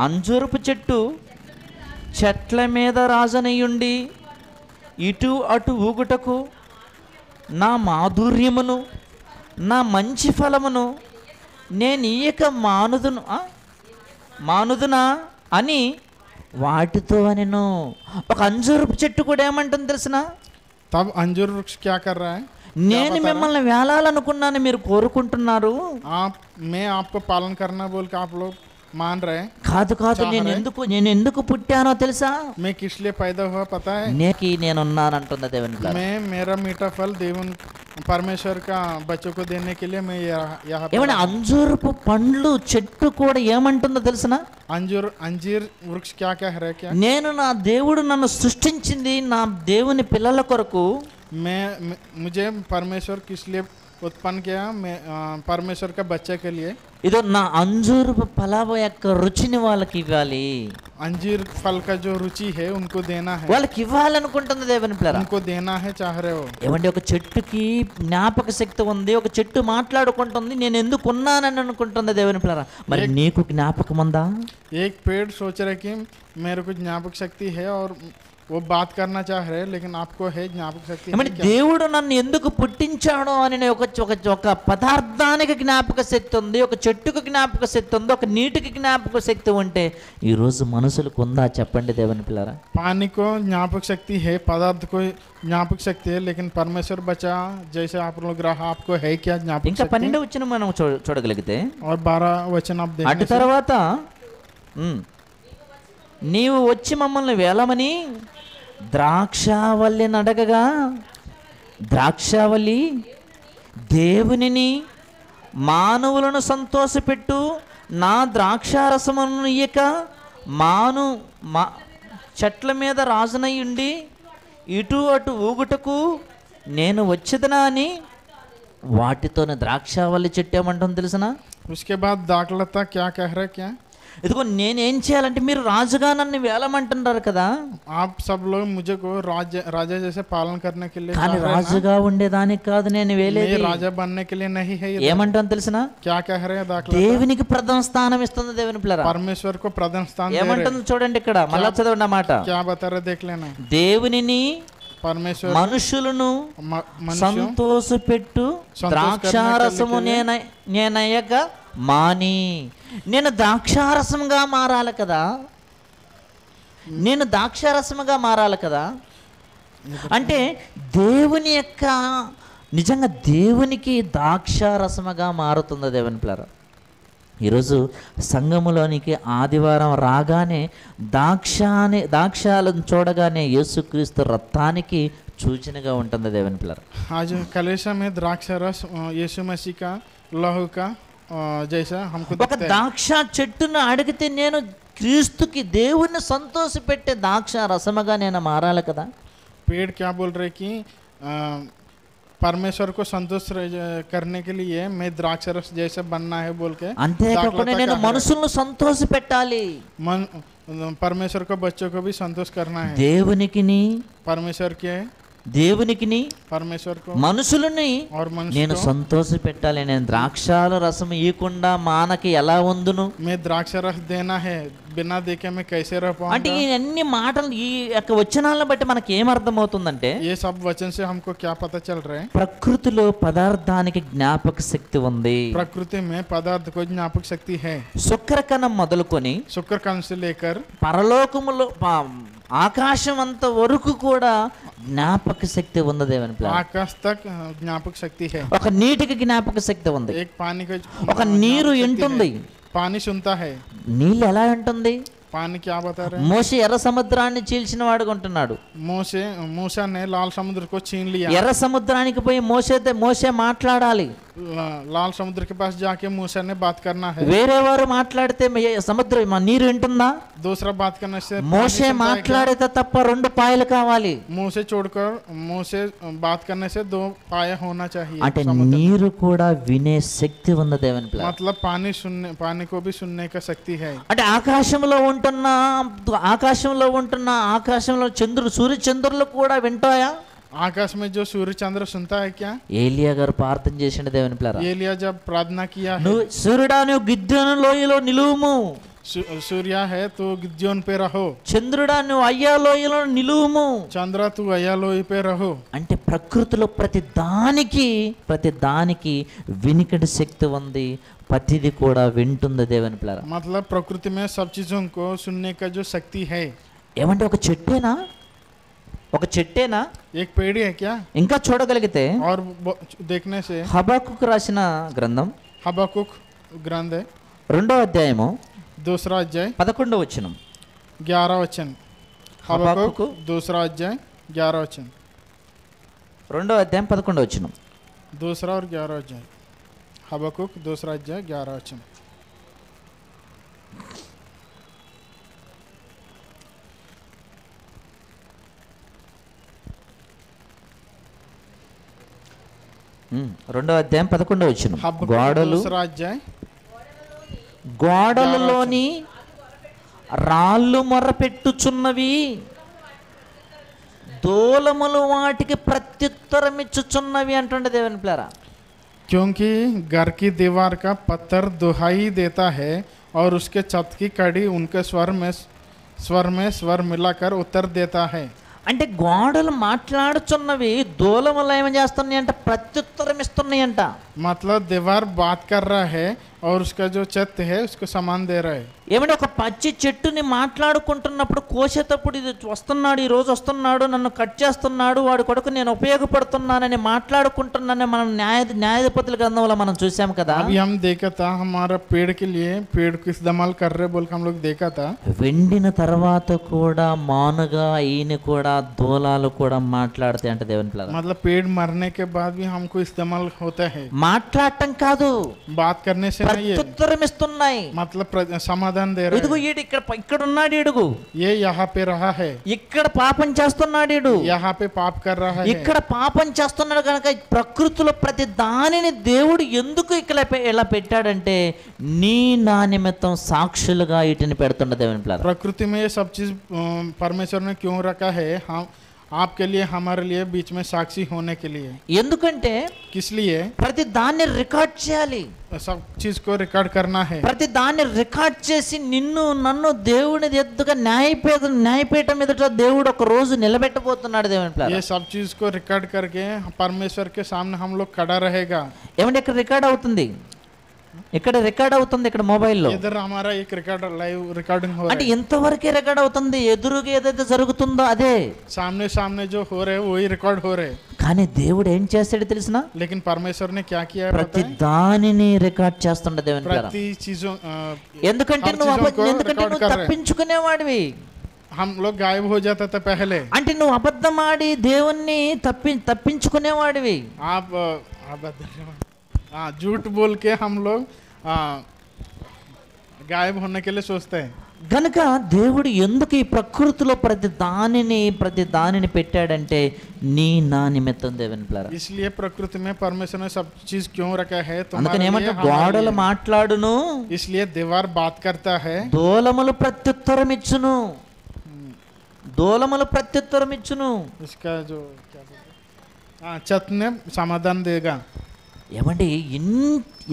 అంజూరపు చెట్టు చెట్ల మీద రాజనయ్యుండి ఇటు అటు ఊగుటకు నా మాధుర్యమును నా మంచి ఫలమును నేను ఇయ్యక మానుదునా అని వాటితో అనెను. ఒక అంజూరపు చెట్టు కూడా ఏమంటుంది తెలిసిన? तब अंजूर वृक्ष क्या कर रहा है? నేను మిమ్మల్ని వేలాలనుకున్నాను, మీరు కోరుకుంటున్నారు. मैं आपको पालन करना बोल के आप लोग मान रहे हैं। కాదు నేను ఎందుకు పుట్టానో తెలుసా? मैं किस लिए पैदा हुआ पता है? నేనున్నానంటుంది దేవుని. मैं मेरा मीठा फल देवन परमेश्वर का बच्चों को देने के लिए मैं यहाँ ఏమన్నా అంజూరపు పండ్లు చెట్టు కూడా ఏమంటుందో తెలుసునా? अंजीर वृक्ष क्या कह रहा है? क्या నేను నా దేవుడు నన్ను సృష్టించింది నా దేవుని పిల్లల కొరకు. मुझे परमेश्वर किस लिए उत्पन्न किया? मैं परमेश्वर का बच्चे के लिए. ఇదో నా అంజూరపు ఫలము యొక్క రుచిని వాళ్ళకి ఇవ్వాలి. अंजीर फल का जो रुचि है उनको देना है, వాళ్ళకి ఇవ్వాలనుకుంటుంది దేవుని పిల్లరా. उनको देना है चाह रहे हो. ఏమంటే ఒక చెట్టుకి జ్ఞాపక శక్తి ఉంది, ఒక చెట్టు మాట్లాడుకుంటుంది, నేను ఎందుకు ఉన్నానని అనుకుంటుంది దేవుని పిల్లరా. మరి నీకు జ్ఞాపకం ఉందా? एक पेड़ सोच रहे कि मेरे को ज्ञापक शक्ति है और वो बात करना चाह रहे, लेकिन आपको है ज्ञापक शक्ति ఏమంటే దేవుడు నన్ను ఎందుకు పుట్టించాడో అని ఒక పదార్థానికి జ్ఞాపక శక్తి ఉంది, ఒక చెట్టుకు జ్ఞాపక శక్తి ఉంది, ఒక నీటికి జ్ఞాపక శక్తి ఉంటే ఈరోజు మనుషులకు ఉందా చెప్పండి దేవుని పిల్లరా. पानी को ज्ञापक शक्ति है, पदार्थ को ज्ञापक शक्ति है, लेकिन परमेश्वर बचा जैसे आप लोग रहा, आपको है क्या ज्ञापक ఇంకా शक्ति? 12వ వచనం మనం చూడగలిగితే, और 12 वचन आप అటు देखने से, తర్వాత నీవు వచ్చి మమ్మల్ని వేలమని ద్రాక్షావల్లిని అడగగా, ద్రాక్షావల్లి దేవునిని మానవులను సంతోషపెట్టు నా ద్రాక్షారసమును ఇయ్యక మా చెట్ల మీద రాజునై ఉండి ఇటు అటు ఊగుటకు నేను వచ్చేదనా అని వాటితోనే ద్రాక్షావల్లి చెట్టు ఏమంటుంది తెలిసిన? उसके बाद दाखलता क्या कह रहे क्या? ఇదిగో నేనేం చేయాలంటే మీరు రాజుగా నన్ను వేలమంటున్నారు కదా, आप सब लोग मुझे को राजा जैसे पालन करने के लिए కానీ चाह रहे हैं రాజుగా ఉండేదానికి కాదు నేను ना? వేలేది. मैं राजा बनने के लिए नहीं है ये. ఏమంటాను తెలిసిన? क्या कह रहे हैं दाखलता? దేవునికి ప్రథమ స్థానం ఇస్తుంది దేవుని పిల్లరా. परमेश्वर को प्रथम स्थान दे रहे. ఏమంటుంది చూడండి ఇక్కడ, మళ్ళా చదవండి ఆ మాట. क्या बता रहे देख लेना. దేవునిని परमेश्वर మనుషులను मनुष्य సంతోషపెట్టు సంతోష ద్రాక్షారసము నేనయ్యక మాని. నేను ద్రాక్షారసముగా మారాలి కదా, నేను ద్రాక్షారసముగా మారాలి కదా. అంటే దేవుని యొక్క నిజంగా దేవునికి ద్రాక్షారసముగా మారుతుంది దేవుని పిల్లరా. ఈరోజు సంఘములోనికి ఆదివారం రాగానే ద్రాక్షాలను చూడగానే యేసుక్రీస్తు రక్తానికి సూచనగా ఉంటుంది దేవుని పిల్లరా. आज कलेशा में द्राक्षा रस यीशु मसीह का लहू का जैसा हमको ఒక ద్రాక్ష చెట్టును అడిగితే నేను క్రీస్తుకి దేవుణ్ణి సంతోషపెట్టే ద్రాక్ష రసముగా నేను మారాలి కదా. पेड़ क्या बोल रहे कि परमेश्वर को संतुष्ट करने के लिए मैं द्राक्ष रस जैसे बनना है बोल के. అంతేకాకుండా నేను మనుషులను సంతోష పెట్టాలి, परमेश्वर को बच्चों को भी संतोष करना है. దేవునికిని परमेश्वर के దేవునికిని परमेश्वर को మనుషులని और मनुष्य నేను को సంతోష పెట్టాలి. నేను ద్రాక్షాల రసం ఇవ్వకుండా మానకి ఎలా ఉందును? मैं द्राक्ष रस देना है, बिना देखे मैं कैसे रह అంటే पाऊंगा? ఈ అన్ని మాటలు ఈ యొక్క వచనాలను బట్టి మనకి ఏమర్థమవుతుందంటే, ये सब वचन से हमको क्या पता चल रहा है? ప్రకృతిలో పదార్థానికి జ్ఞాపక శక్తి ఉంది. प्रकृति में पदार्थ को ज्ञापक शक्ति है. శుక్రకణం మొదలుకొని शुक्र कण से लेकर పరలోకములో ఆకాశం అంత వరకు కూడా జ్ఞాపక శక్తి ఉంది దేవుని పిల్లలు. आकाश तक ज्ञापक शक्ति है. ఒక నీటికి జ్ఞాపక శక్తి ఉంది, एक पानी का ఒక నీరు వింటుంది. पानी सुनता है. నీళ్ళు ఎలా వింటుంది? पानी क्या बता रहे हैं? మోషే ఎర్ర సముద్రాన్ని చీల్చిన వాడుగా ఉంటున్నాడు. मूसा ने लाल समुद्र को छीन लिया. ఎర్ర సముద్రానికి పోయి మోసే మాట్లాడాలి. लाल समुद्र के पास जाके मूसा ने बात करना है. వేరే వారు మాట్లాడితే సముద్రం నీరు వింటుందా? दूसरा बात करने से మోసే మాట్లాడితే తప్ప 2 పాయలు కావాలి. मुंह से छोड़कर मुंह से बात करने से 2 पाया होना चाहिए. అంటే నీరు కూడా వినే శక్తి ఉంది దేవుని పిల్లలు. मतलब पानी को भी सुनने का शक्ति है. అంటే ఆకాశంలో ఆకాశంలో సూర్య చంద్రులు కూడా వింటాయా? आकाश में जो सूर्य चंद्र सुनता है क्या? ఏలియా గారు ప్రార్థన చేసిండు దేవుని పిల్లరా. एलिया जब प्रार्थना किया है, నువ్వు సూర్యుడా నువ్వు గిద్యోను లోయలో నిలువుము, सूर्य है तो गिद्योन पे रहो, చంద్రుడా నువ్వు అయ్యా లోయలో నిలువుము. चंद्र तू अयालोई पे रहो. అంటే ప్రకృతిలో ప్రతి దానికి వినికిడి శక్తి ఉంది, ప్రతిది కూడా వింటుంది దేవుని పిల్లరా. मतलब प्रकृति में सब चीजों को सुनने का जो शक्ति है. ఏమంటే ఒక చెట్టేనా एक पेड़ है क्या? ఇంకా చూడగలిగితే और देखने से హబక్కుకు రాసిన గ్రంథం हबक्कुक ग्रंथ है, 2వ అధ్యాయము 2रा अध्याय 11వ వచనం. 11 वचन. हबक्कुक 2रा अध्याय 11 वचन. 2వ అధ్యాయం 11వ వచనం. 2रा और 11 अध्याय. हबक्कुक 2रा अध्याय 11 वचन. రెండో అధ్యాయం 11వ వచనం. हबक्कुक గోడలు 2रा अध्याय గోడలలోని రాళ్ళు మొరపెట్టుచున్నవి, దూలములు వాటికి ప్రత్యుత్తరం ఇచ్చుచున్నవి అంటుండే దేవుని పిల్లరా. क्योंकि घर की दीवार का पत्थर दुहाई देता है और उसके छत की कड़ी उनके स्वर में स्वर मिलाकर उत्तर देता है. అంటే గోడలు మాట్లాడుచున్నవి, దూలములు ఏమి చేస్తున్నాయి అంటే ప్రత్యుత్తరం ఇస్తున్నాయి అంట. मतलब दीवार बात कर रहा है और उसका जो छत है उसको सामान दे रहा है. ఏమంటే ఒక పచ్చి చెట్టుని మాట్లాడుకుంటున్నప్పుడు కోసేటప్పుడు ఇది వస్తున్నాడు, ఈ రోజు వస్తున్నాడు, నన్ను కట్ చేస్తున్నాడు, వాడి కొడుకు నేను ఉపయోగపడుతున్నానని మాట్లాడుకుంటున్నానని మనం న్యాయాధిపతుల గ్రంథంలో మనం చూసాం కదా. अभी हम देखा था हमारा पेड़ के लिए पेड़ को इस्तेमाल कर रहे बोल के हम लोग देखा था. వెండిన తర్వాత కూడా మానుగా ఈయన కూడా దూలాలు కూడా మాట్లాడతాయి అంటే దేవుని పిల్లలు. मतलब पेड़ मरने के बाद भी हमको इस्तेमाल होता है. మాట్లాడటం కాదు, बात करने से नहीं है, ప్రత్యుత్తరం ఇస్తున్నాయి. मतलब समाधान दे रहा ఇదిగో है. ఈడు ఇక్కడ ఉన్నాడు, ఈడుగు ये यहाँ पे रहा है, ఇక్కడ పాపం చేస్తున్నాడు, ఈడు यहाँ पे पाप कर रहा है. ఇక్కడ పాపం చేస్తున్నాడు కనుక ప్రకృతిలో ప్రతి దానిని దేవుడు ఎందుకు ఇలా పెట్టాడంటే నీ నా నిమిత్తం సాక్షులుగా వీటిని పెడుతుండ దేవుని పిల్లలు. प्रकृति में ये सब चीज परमेश्वर ने क्यों रखा है? हम आपके लिए हमारे लिए बीच में साक्षी होने के लिए. ఎందుకంటే किस लिए? ప్రతి దాన్ని రికార్డ్ చేయాలి, सब चीज को रिकॉर्ड करना है. ప్రతి దాన్ని రికార్డ్ చేసి నిన్ను నన్ను దేవుని ఎదుట న్యాయపీఠం ఎదుట దేవుడు ఒక రోజు నిలబెట్టబోతున్నాడు దేవుని పిల్లలు. ये सब चीज को रिकॉर्ड करके परमेश्वर के सामने हम लोग खड़ा रहेगा. ఏమంటే ఇక్కడ రికార్డ్ అవుతుంది, ఇక్కడ రికార్డ్ అవుతుంది, ఇక్కడ మొబైల్లో. इधर हमारा एक रिकॉर्ड लाइव रिकॉर्डिंग हो रहा అంటే है. ఇంతవరకే రికార్డ్ అవుతుంది, ఎదురుగా ఏదైతే జరుగుతుందో అదే. सामने सामने जो हो रहे वही रिकॉर्ड हो रहे. కానీ దేవుడు ఏం చేస్తాడు తెలిసిన? लेकिन परमेश्वर ने क्या किया है ప్రతి पता है? దానిని రికార్డ్ చేస్తుండ దేవుని పిల్లరా. प्रति चीजों ఎందుకంటే हर चीजों को रिकॉर्ड कर रहे हैं. తప్పించుకునేవాడివి. हम लोग गायब हो जाता था पहले. అంటే నువ్వు అబద్ధమాడి దేవుణ్ణి తప్పించుకునేవాడివి. आप झूठ बोल के हम लोग गायब होने के लिए सोचते हैं. గనుక దేవుడు ఎందుకు ఈ ప్రకృతిలో ప్రతి దానిని పెట్టాడంటే నీ నా నిమిత్తం దేవుని పిల్లరా. इसलिए प्रकृति में परमेश्वर ने सब चीज क्यों रखा है? అందుకని ఏమంటే గోడలు మాట్లాడును, इसलिए दीवार बात करता है, దూలములు ప్రత్యుత్తరం ఇచ్చును, దూలములు ప్రత్యుత్తరం ఇచ్చును. इसका जो क्या बोलते हैं, छत ने समाधान देगा. ఏమండి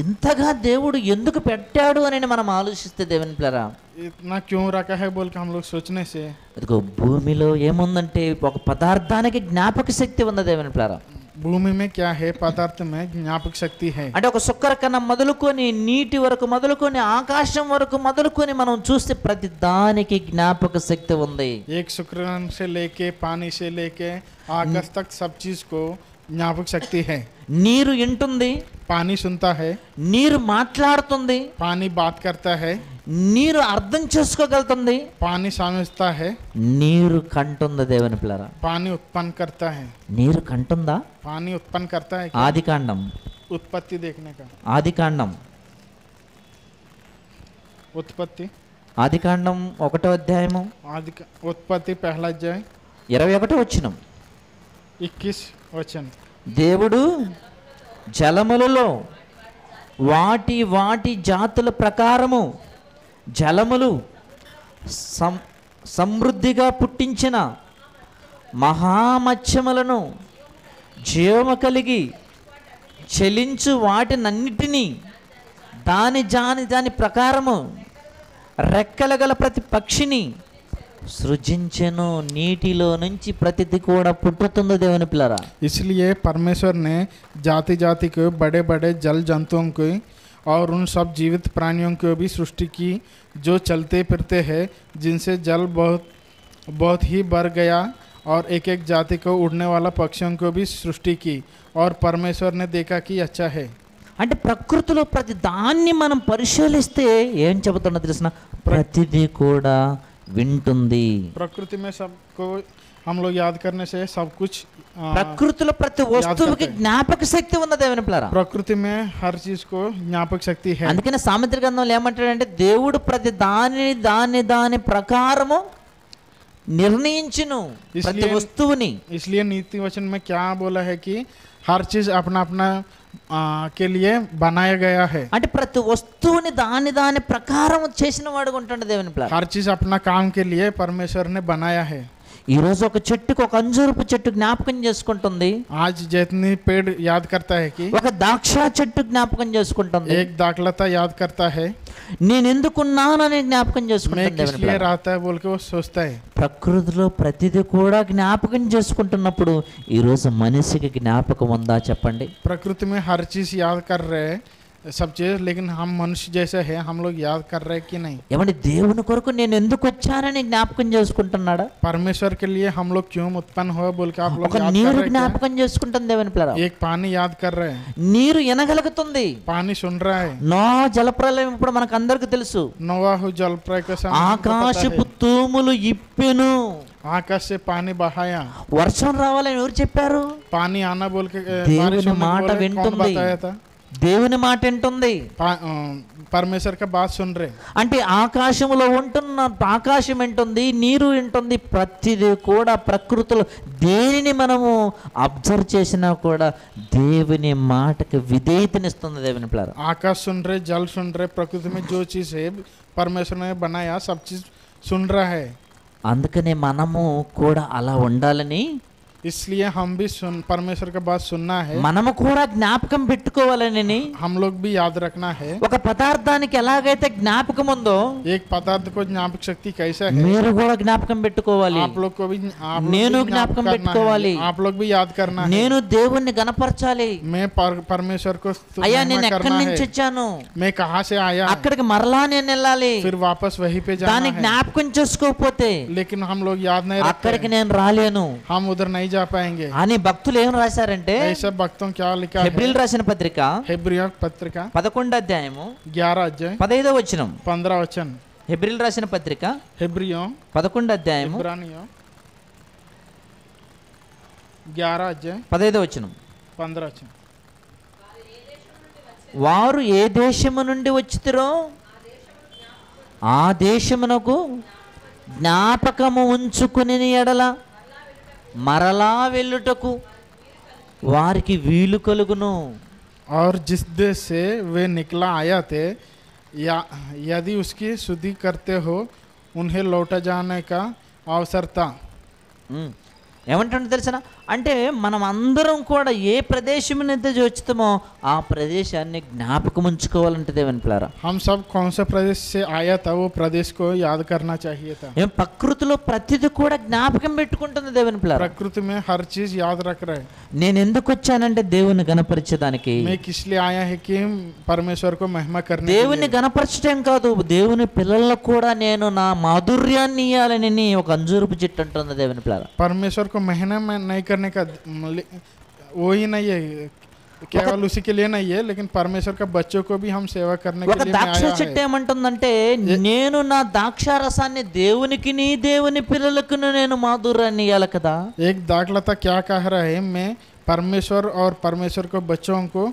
ఇంతగా దేవుడు ఎందుకు పెట్టాడు అని మనం ఆలోచిస్తే దేవుని పిల్లరా, इतना क्यों रखा है बोल के हम लोग सोचने से, ఇదిగో భూమిలో ఏముందంటే ఒక పదార్థానికి జ్ఞాపక శక్తి ఉంది దేవుని పిల్లరా. भूमि में क्या है? पदार्थ में ज्ञापक शक्ति है. అంటే ఒక సుక్కర కన్నా మొదలుకొని నీటి వరకు మొదలుకొని ఆకాశం వరకు మొదలుకొని మనం చూస్తే ప్రతి దానికి జ్ఞాపక శక్తి ఉంది. एक शुक्राणु से लेके पानी से लेके आकाश तक सब चीज को ज्ञापक शक्ति है. నీరు వింటుంది, पानी सुनता है, నీరు మాట్లాడుతుంది, पानी बात करता है, నీరు అర్థం చేసుకోగలుగుతుంది, पानी समझता है, నీరు కంటుంది దేవుని పిల్లరా. पानी उत्पन्न करता है. నీరు కంటుందా? पानी उत्पन्न करता है. ఆదికాండం, उत्पत्ति देखने का. ఆదికాండం उत्पत्ति 1వ అధ్యాయము उत्पत्ति पहला अध्याय 21వ వచనం. 21 वचन. దేవుడు జలములలో వాటి జాతుల ప్రకారము జలములు సమృద్ధిగా పుట్టించిన మహామత్స్యములను జీవము కలిగి చలించు వాటినన్నిటినీ దాని ప్రకారము రెక్కలు గల ప్రతి పక్షిని సృజించెను. నీటిలో నుంచి ప్రతిది కూడా పుట్టుతుంది దేవుని పిల్లరా. इसलिए परमेश्वर ने जाति जाति को बड़े बड़े जल जंतुओं को और उन सब जीवित प्राणियों को भी सृष्टि की जो चलते फिरते हैं, जिनसे जल बहुत ही बढ़ गया, और एक एक जाति को उड़ने वाला पक्षियों को भी सृष्टि की, और परमेश्वर ने देखा कि अच्छा है. అంటే ప్రకృతిలో ప్రతి దాన్ని మనం పరిశీలిస్తే ఏం చెబుతున్నా తెలిసిన? ప్రతిదీ కూడా వింటుంది. प्रकृति में सबको हम लोग याद करने से सब कुछ ప్రకృతిలో ప్రతి వస్తువుకి జ్ఞాపక శక్తి ఉంది దేవుని పిల్లరా. प्रकृति में हर चीज को ज्ञापक शक्ति है. అందుకనే సామెతల గ్రంథంలో ఏమంటాడంటే దేవుడు ప్రతి దాని ప్రకారము నిర్ణయించును ప్రతి వస్తువుని. इसलिए नीति वचन में क्या बोला है कि हर चीज अपना अपना के लिए बनाया गया है. అంటే ప్రతి వస్తువుని దాని ప్రకారం చేసిన వాడుగా ఉంటాడు దేవుని ప్లాన్. हर चीज अपना काम के लिए परमेश्वर ने बनाया है. ఈ రోజు ఒక చెట్టుకు, ఒక అంజూరపు చెట్టు జ్ఞాపకం చేసుకుంటుంది. आज जितनी पेड़ याद करता है कि ఒక ద్రాక్ష చెట్టు జ్ఞాపకం చేసుకుంటుంది. एक दाखलता याद करता है. నేను ఎందుకున్నానని జ్ఞాపకం मैं చేసుకుంటుంది. किस लिए रहता है बोल के वो सोचता है. ప్రకృతిలో ప్రతిదీ కూడా జ్ఞాపకం చేసుకుంటున్నప్పుడు ఈ రోజు మనిషికి జ్ఞాపకం ఉందా చెప్పండి? प्रकृति में हर चीज याद कर रहे हैं सब चीज, लेकिन हम मनुष्य जैसे हैं, हम लोग याद कर रहे हैं कि नहीं. ఏమంటే దేవుని కొరకు నేను ఎందుకు వచ్చానని జ్ఞాపకం చేసుకుంటున్నాడా? परमेश्वर के लिए हम लोग क्यों उत्पन्न हुए बोल के आप लोग ఒక याद कर నీరు रहे हैं क्या? జ్ఞాపకం చేసుకుంటుంది దేవుని ప్లాన్. एक पानी याद कर रहे हैं. నీరు ఎనగలుగుతుంది. पानी सुन रहा है. నో జలప్రలయం ఇప్పుడు మనకు అందరికి తెలుసు. नोवाहु जलप्रलय के समय हमको पता ఆకాశపు है. తూములు ఇప్పెను. आकाश से पानी बहाया. వర్షం రావాలని ఎవరు చెప్పారు? पानी आना बोल के దేవుని बारिश होने మాట बोले कौन వింటుంది. बताया था? దేవుని మాట వింటుంది. परमेश्वर का बात सुन रहे. అంటే ఆకాశంలో ఉంటున్న ఆకాశం వింటుంది, నీరు వింటుంది, ప్రతిదీ కూడా ప్రకృతిలో దేనిని మనము అబ్జర్వ్ చేసినా కూడా దేవుని మాటకి విధేయతనిస్తుంది దేవుని ప్లాన్. आकाश सुन रहे, जल सुन रहे, प्रकृति में जो चीज है परमेश्वर ने बनाया सब चीज सुन रहा है. అందుకనే మనము కూడా అలా ఉండాలని, इसलिए हम भी परमेश्वर का बात सुनना है. మనము కూడా జ్ఞాపకం పెట్టుకోవాలని. हम लोग भी याद रखना है. ఒక పదార్థానికి ఎలాగైతే జ్ఞాపకం ఉందో एक पदार्थ को ज्ञापक शक्ति कैसा है మీరు కూడా జ్ఞాపకం పెట్టుకోవాలి. आप लोग को भी నేను ज्ञापक జ్ఞాపకం करना పెట్టుకోవాలి. है. आप लोग भी याद करना है. నేను దేవుణ్ణి గణపరచాలి. मैं परमेश्वर को అయ్యా महिमा నేను ఎక్కడి करना నుంచి है. వచ్చాను, मैं कहाँ से आया, అక్కడికి మరలా నేను వెళ్ళాలి. फिर वापस वहीं पे जाना దాన్ని है. జ్ఞాపకం చేసుకోకపోతే लेकिन हम लोग याद नहीं रखते అక్కడికి हैं. నేను రాలేను हम उधर नहीं जा पाएंगे. అని భక్తులు ఏం రాశారంటే, ऐसा भक्तों क्या लिखा హెబ్రీలు है? రాసిన పత్రిక हेब्रियों पत्रिका 11వ అధ్యాయము 11 अध्याय 15వ వచనం. 15 वचन. హెబ్రీలు రాసిన పత్రిక हेब्रियों 11వ అధ్యాయము इब्रानियों 11 अध्याय 15వ వచనం. 15 वचन. వారు ఏ దేశము నుండి వచ్చితిరో ఆ దేశమునకు జ్ఞాపకము ఉంచుకుని ఎడల మరలా వెళ్ళుటకు వారికి వీలు కలుగును. और जिस देश से वे निकला आया थे या यदि उसकी शुद्धि करते हो उन्हें लौटा जाने का अवसर था. ఏమంటుంటే తెలిసిన అంటే మనం అందరం కూడా ఏ ప్రదేశం అయితే వచ్చుతామో ఆ ప్రదేశాన్ని జ్ఞాపకం ఉంచుకోవాలంటే దేవుని ప్లారా. हम सब कौन सा प्रदेश से आया था वो प्रदेश को याद करना चाहिए था. ఏం ప్రకృతిలో ప్రతిదీ కూడా జ్ఞాపకం పెట్టుకుంటుంది దేవుని ప్లారా. प्रकृति में हर चीज याद रख रहे हैं. నేను ఎందుకు వచ్చానంటే దేవుని గణపరిచేదానికి. मैं किस लिए आया है कि परमेश्वर को महिमा करने के దేవుని लिए. గణపరచడం కాదు, దేవుని పిల్లలకు కూడా నేను నా మాధుర్యాన్ని ఇవ్వాలని ఒక అంజూరపు చెట్టు అంటుంది దేవుని ప్లారా. परमेश्वर को महिमा में नहीं करने का वो ही नहीं है, केवल उसी के लिए नहीं है, लेकिन परमेश्वर का बच्चों को भी हम सेवा करने के ఒక लिए ద్రాక్ష आया చెట్టు है. ఏమంటుందంటే, నేను నా ద్రాక్ష రసాన్ని దేవునికి దేవుని పిల్లలకు నేను మాధుర్యాన్ని ఇవ్వాలి కదా. एक दाखलता क्या कह रहा है, मैं परमेश्वर और परमेश्वर को बच्चों को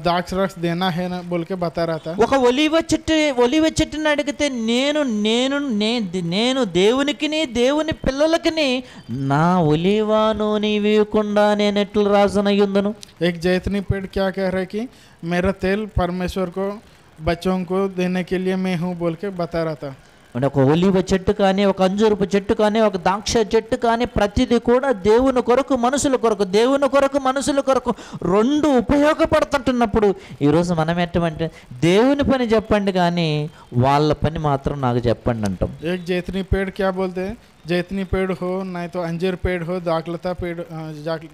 दाख रस देना है ना बोल के बता रहा था. ఒక ఒలివ చెట్టుని అడిగితే నేను దేవునికి దేవుని పిల్లలకి నా ఒలివ నూనె ఇవ్వకుండా నేను ఎట్లు రాజునయ్యుందును. एक जैतनी पेड़ क्या कह रहा है कि मेरा तेल परमेश्वर को बच्चों को देने के लिए मैं हूँ बोल के बता रहा था. అంటే ఒక ఒలివ చెట్టు కానీ, ఒక అంజూరపు చెట్టు కానీ, ఒక ద్రాక్ష చెట్టు కానీ ప్రతిదీ కూడా దేవుని కొరకు మనుషుల కొరకు, దేవుని కొరకు మనుషుల కొరకు రెండు ఉపయోగపడుతుంటున్నప్పుడు ఈరోజు మనం ఎట్టమంటే దేవుని పని చెప్పండి కానీ వాళ్ళ పని మాత్రం నాకు చెప్పండి అంటాం. एक जैतनी पेड़ क्या बोलते हैं, जैतनी पेड़ हो नहीं तो अंजीर पेड़ हो,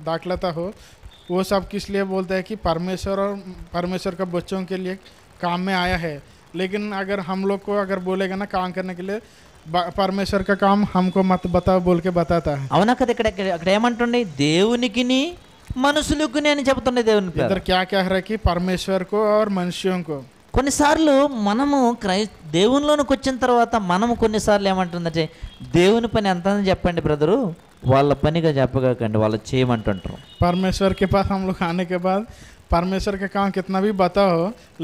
दाखलता हो, वो सब किस लिए बोलते हैं कि परमेश्वर और परमेश्वर का बच्चों के लिए काम में आया है. लेकिन अगर हम लोग को अगर बोलेगा ना काम करने के लिए, परमेश्वर का काम हमको मत बताओ बोल के बताता है. అవునా కదా. ఇక్కడ ఏమంటుండే, దేవునికి మనుషులకు నేను చెబుతుండే దేవుని పేరు. इधर क्या कह रहा है कि परमेश्वर को और मनुष्यों को. కొన్నిసార్లు మనము దేవునిలోనికి వచ్చిన తర్వాత మనము కొన్నిసార్లు ఏమంటుందంటే, దేవుని పని ఎంత చెప్పండి బ్రదరు, వాళ్ళ పనిగా చెప్పగాకండి, వాళ్ళు చేయమంటుంటారు. परमेश्वर के पास हम लोग आने के बाद परमेश्वर का काम कितना भी बताओ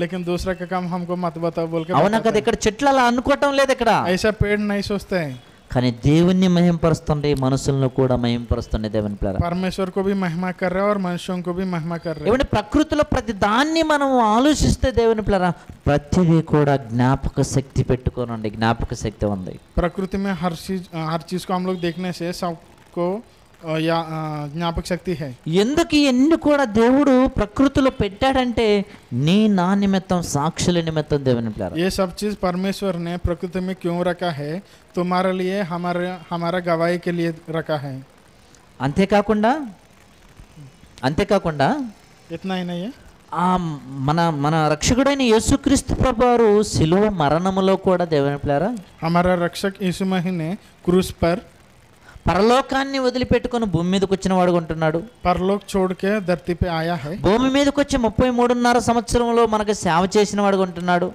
लेकिन दूसरा का काम हमको मत बताओ बोल के అవునా కదా. ఇక్కడ చెట్లు అలా అనుకోవటం లేదు ఇక్కడ. ऐसा पेड़ नहीं सोचते हैं. కానీ దేవుణ్ణి మహింపరుస్తుండే మనుషులను కూడా మహింపరుస్తుండే దేవుని పిల్లరా. परमेश्वर को भी महिमा कर रहे हैं और मनुष्यों को भी महिमा कर रहे हैं. ఏమంటే ప్రకృతిలో ప్రతి దాన్ని మనం ఆలోచిస్తే దేవుని పిల్లరా ప్రతిదీ కూడా జ్ఞాపక శక్తి పెట్టుకోనండి, జ్ఞాపక శక్తి ఉంది. प्रकृति में हर चीज को हम लोग देखने से सबको జ్ఞాపక శక్తి है. ఎందుకు ఇవన్నీ కూడా దేవుడు ప్రకృతిలో పెట్టాడంటే నా నిమిత్తం, సాక్షుల నిమిత్తం దేవుని పిల్లరా. ये सब चीज परमेश्वर ने प्रकृति में क्यों रखा है? तुम्हारे लिए, हमारा गवाही के लिए रखा है. అంతేకాకుండా इतना ही नहीं है, మన రక్షకుడైన యేసుక్రీస్తు ప్రభువారు శిలువ మరణములో కూడా దేవుని పిల్లరా हमारा रक्षक यीशु मसीह ने क्रूस पर పరలోకాన్ని వదిలిపెట్టుకొని భూమి మీదకి వచ్చిన వాడు ఉంటున్నాడు. परलोक छोड़ के धरती पे आया है. భూమి మీదకి వచ్చి 33.5 సంవత్సరంలో మనకు సేవ చేసిన వాడు ఉంటున్నాడు.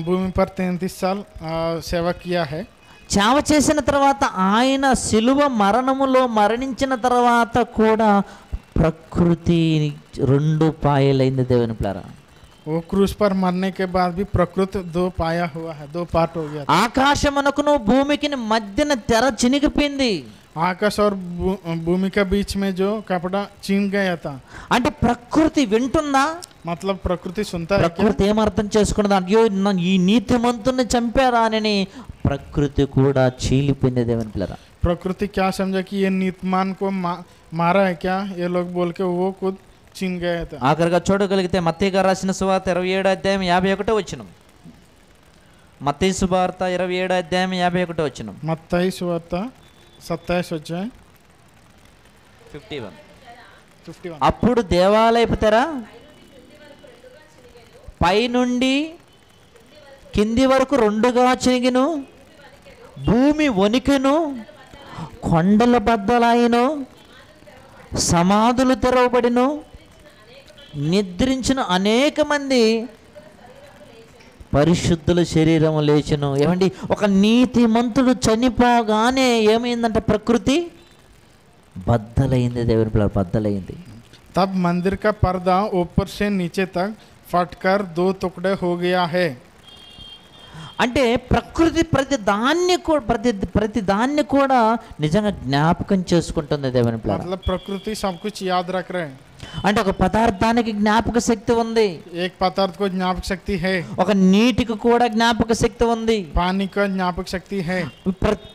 भूमि पर 33 साल सेवा किया है. సేవ చేసిన తర్వాత ఆయన శిలువ మరణములో మరణించిన తర్వాత కూడా ప్రకృతి 2 పాయలైంది దేవుని పిల్లరా. वो क्रूस पर मरने के बाद भी प्रकृति 2 पाया हुआ है, 2 पार्ट हो गया. ఆకాశమునకును భూమికి మధ్యన తెర చినిగిపోయింది. आकाश और भूमि के बीच में जो कपड़ा छीन गया था. అంటే ప్రకృతి వింటుందా? मतलब प्रकृति सुनता है. ప్రకృతి ఏం అర్థం చేసుకున్నది? అయ్యో ఈ నీతిమంతుని చంపారా అని ప్రకృతి కూడా చీలిపోయింది దేవుని పిల్లరా. प्रकृति क्या समझा कि ये नीतिमान को मारा है क्या, ये लोग बोल के वो खुद छीन गया था. ఆఖరిగా చూడగలిగితే మత్తయి గారు రాసిన సువార్త 27వ అధ్యాయం 51వ వచనం. మత్తయి సువార్త 27వ అధ్యాయం 51వ వచనం. मत्ती सुवार्त 27 अध्याय 51. అప్పుడు దేవాలయపు తెర పై నుండి కింది వరకు 2గా చినిగిను, భూమి వణికెను, కొండల బద్దలాయను, సమాధులు తెరవబడిను, నిద్రించిన అనేక మంది పరిశుద్ధుల శరీరము లేచెను. ఏమండి, ఒక నీతిమంతుడు చనిపోగానే ఏమైందంటే ప్రకృతి బద్దలైంది దేవుని పిల్లలు, బద్దలైంది. तब मंदिर का पर्दा ऊपर से नीचे तक फटकर 2 टुकड़े हो गया है. అంటే ప్రకృతి ప్రతి దాన్ని కూడా నిజంగా జ్ఞాపకం చేసుకుంటుంది దేవుని పిల్లలు. मतलब प्रकृति सब कुछ याद रख रहे हैं. అంటే ఒక పదార్థానికి జ్ఞాపక శక్తి ఉంది, एक पदार्थ को ज्ञापक शक्ति है. ఒక నీటికి కూడా జ్ఞాపక శక్తి ఉంది, पानी का ज्ञापक शक्ति है.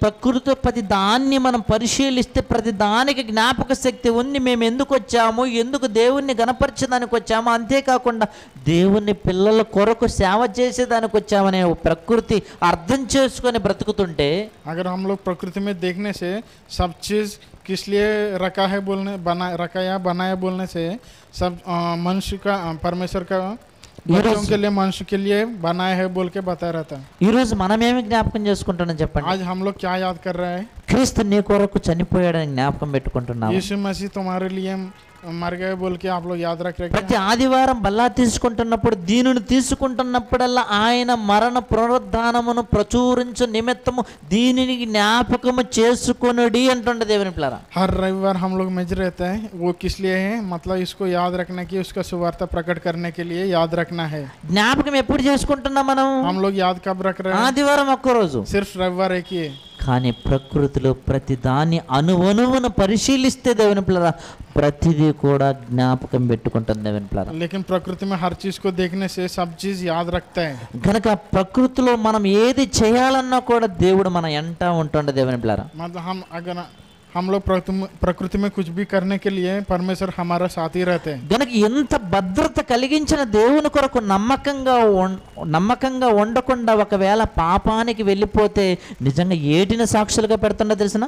ప్రకృతి ప్రతి దాన్ని మనం పరిశీలిస్తే ప్రతి దానికి జ్ఞాపక శక్తి ఉంది. మేము ఎందుకు వచ్చాము, ఎందుకు దేవుణ్ణి గణపరిచేదానికి వచ్చాము, అంతేకాకుండా దేవుని పిల్లల కొరకు సేవ చేసేదానికి వచ్చామనే ప్రకృతి అర్థం చేసుకొని బ్రతుకుతుంటే, अगर हम लोग प्रकृति में देखने से सब चीज किस लिए रखा है बोलने बनाया बोलने से सब मनुष्य का परमेश्वर का बच्चों के लिए मनुष्य के लिए बनाया है बोल के बता रहा था. ఈరోజు మనమేమి జ్ఞాపకం చేసుకుంటున్నాం చెప్పండి? आज हम लोग क्या याद कर रहे हैं? క్రీస్తు నీ కొరకు చనిపోయాడని జ్ఞాపకం పెట్టుకుంటున్నాం. यीशु मसीह तुम्हारे लिए मर गए बोल के आप लोग याद रख रहे हैं. ప్రతి ఆదివారం బల్లా తీసుకుంటున్నప్పుడు, దీనిని తీసుకుంటున్నప్పుడల్లా ఆయన మరణ పునరుద్ధానమును ప్రచురించు నిమిత్తము దీనిని జ్ఞాపకము చేసుకొనుడి అంటుండే దేవుని పిల్లరా. हर रविवार हम लोग मेज रहते हैं, वो किस लिए है? मतलब इसको याद रखने की, उसका सुवार्ता प्रकट करने के लिए याद रखना है. జ్ఞాపకం ఎప్పుడు చేసుకుంటున్నాం మనం? हम लोग याद कब रख रहे हैं? ఆదివారం ఒక్క రోజు. सिर्फ रविवार एक ही है. కానీ ప్రకృతిలో ప్రతి దాన్ని అణువణువును పరిశీలిస్తే దేవుని పిల్లరా ప్రతిదీ కూడా జ్ఞాపకం పెట్టుకుంటుంది దేవుని పిల్లరా. लेकिन प्रकृति में हर चीज को देखने से सब चीज याद रखता है. కనుక ప్రకృతిలో మనం ఏది చేయాలన్నా కూడా దేవుడు మన ఎంట ఉంటుండే దేవుని పిల్లరా. मतलब हम लोग प्रकृति में कुछ भी करने के लिए परमेश्वर हमारा साथी रहते हैं. గనుక ఎంత భద్రత కలిగించిన దేవుని కొరకు నమ్మకంగా ఉండకుండా ఒకవేళ పాపానికి వెళ్ళిపోతే నిజంగా ఏటిని సాక్షులుగా పెడుతుందో తెలిసిన?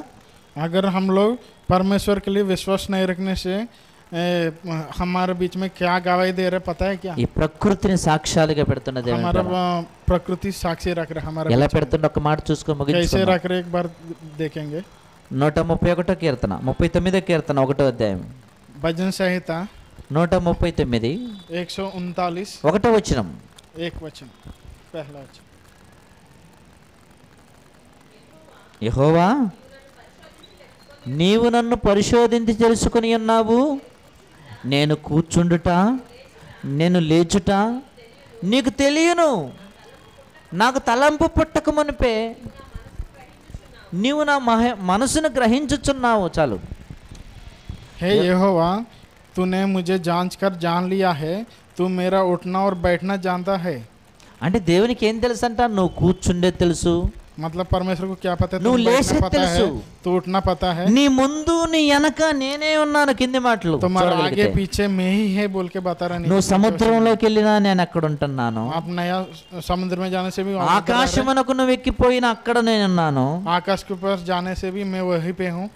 अगर हम लोग परमेश्वर के लिए विश्वास नहीं रखने से हमारे बीच में क्या गवाही दे रहे पता है क्या? ఈ ప్రకృతిని సాక్ష్యాలుగా పెడుతున్న దేవుని हमारा పిల్లరా. प्रकृति साक्षी रख रहे हमारा. ఎలా పెడుతుందో ఒక మాట చూసుకో कैसे ముగించుకుందాం. रख रहे एक बार देखेंगे. 131 కీర్తన 39 కీర్తన 1వ అధ్యాయం भजन संहिता 139 139 1వ వచనం. एक वचन पहला वचन. యెహోవా, నీవు నన్ను పరిశోధించి తెలుసుకుని ఉన్నావు. నేను కూర్చుండుట, నేను లేచుట నీకు తెలియను. నాకు తలంపు పుట్టక మునిపే నీవు నా మనసును గ్రహించుచున్నావు. చాలు. हे यहोवा, तूने मुझे जांच कर जान लिया है, तू मेरा उठना और बैठना जानता है. అంటే దేవునికి ఏం తెలుసు అంట? నువ్వు కూర్చుండే తెలుసు, मतलब परमेश्वर को क्या पता है? నువ్వు तुम बैठना లేచేది पता है, తెలుసు, तू उठना पता है. నీ ముందు నీ వెనక నేనే ఉన్నాను. కింది మాటలు तुम्हारा आगे చూడగలిగితే. पीछे में ही है बोल के बता रहा. నువ్వు సముద్రంలోకి వెళ్ళినా నేను అక్కడ ఉంటున్నాను, आप नया समुद्र में जाने से भी ఆకాశమునకు నువ్వు ఎక్కిపోయినా అక్కడ నేనున్నాను. आकाश के ऊपर जाने से भी मैं वहीं पे हूँ.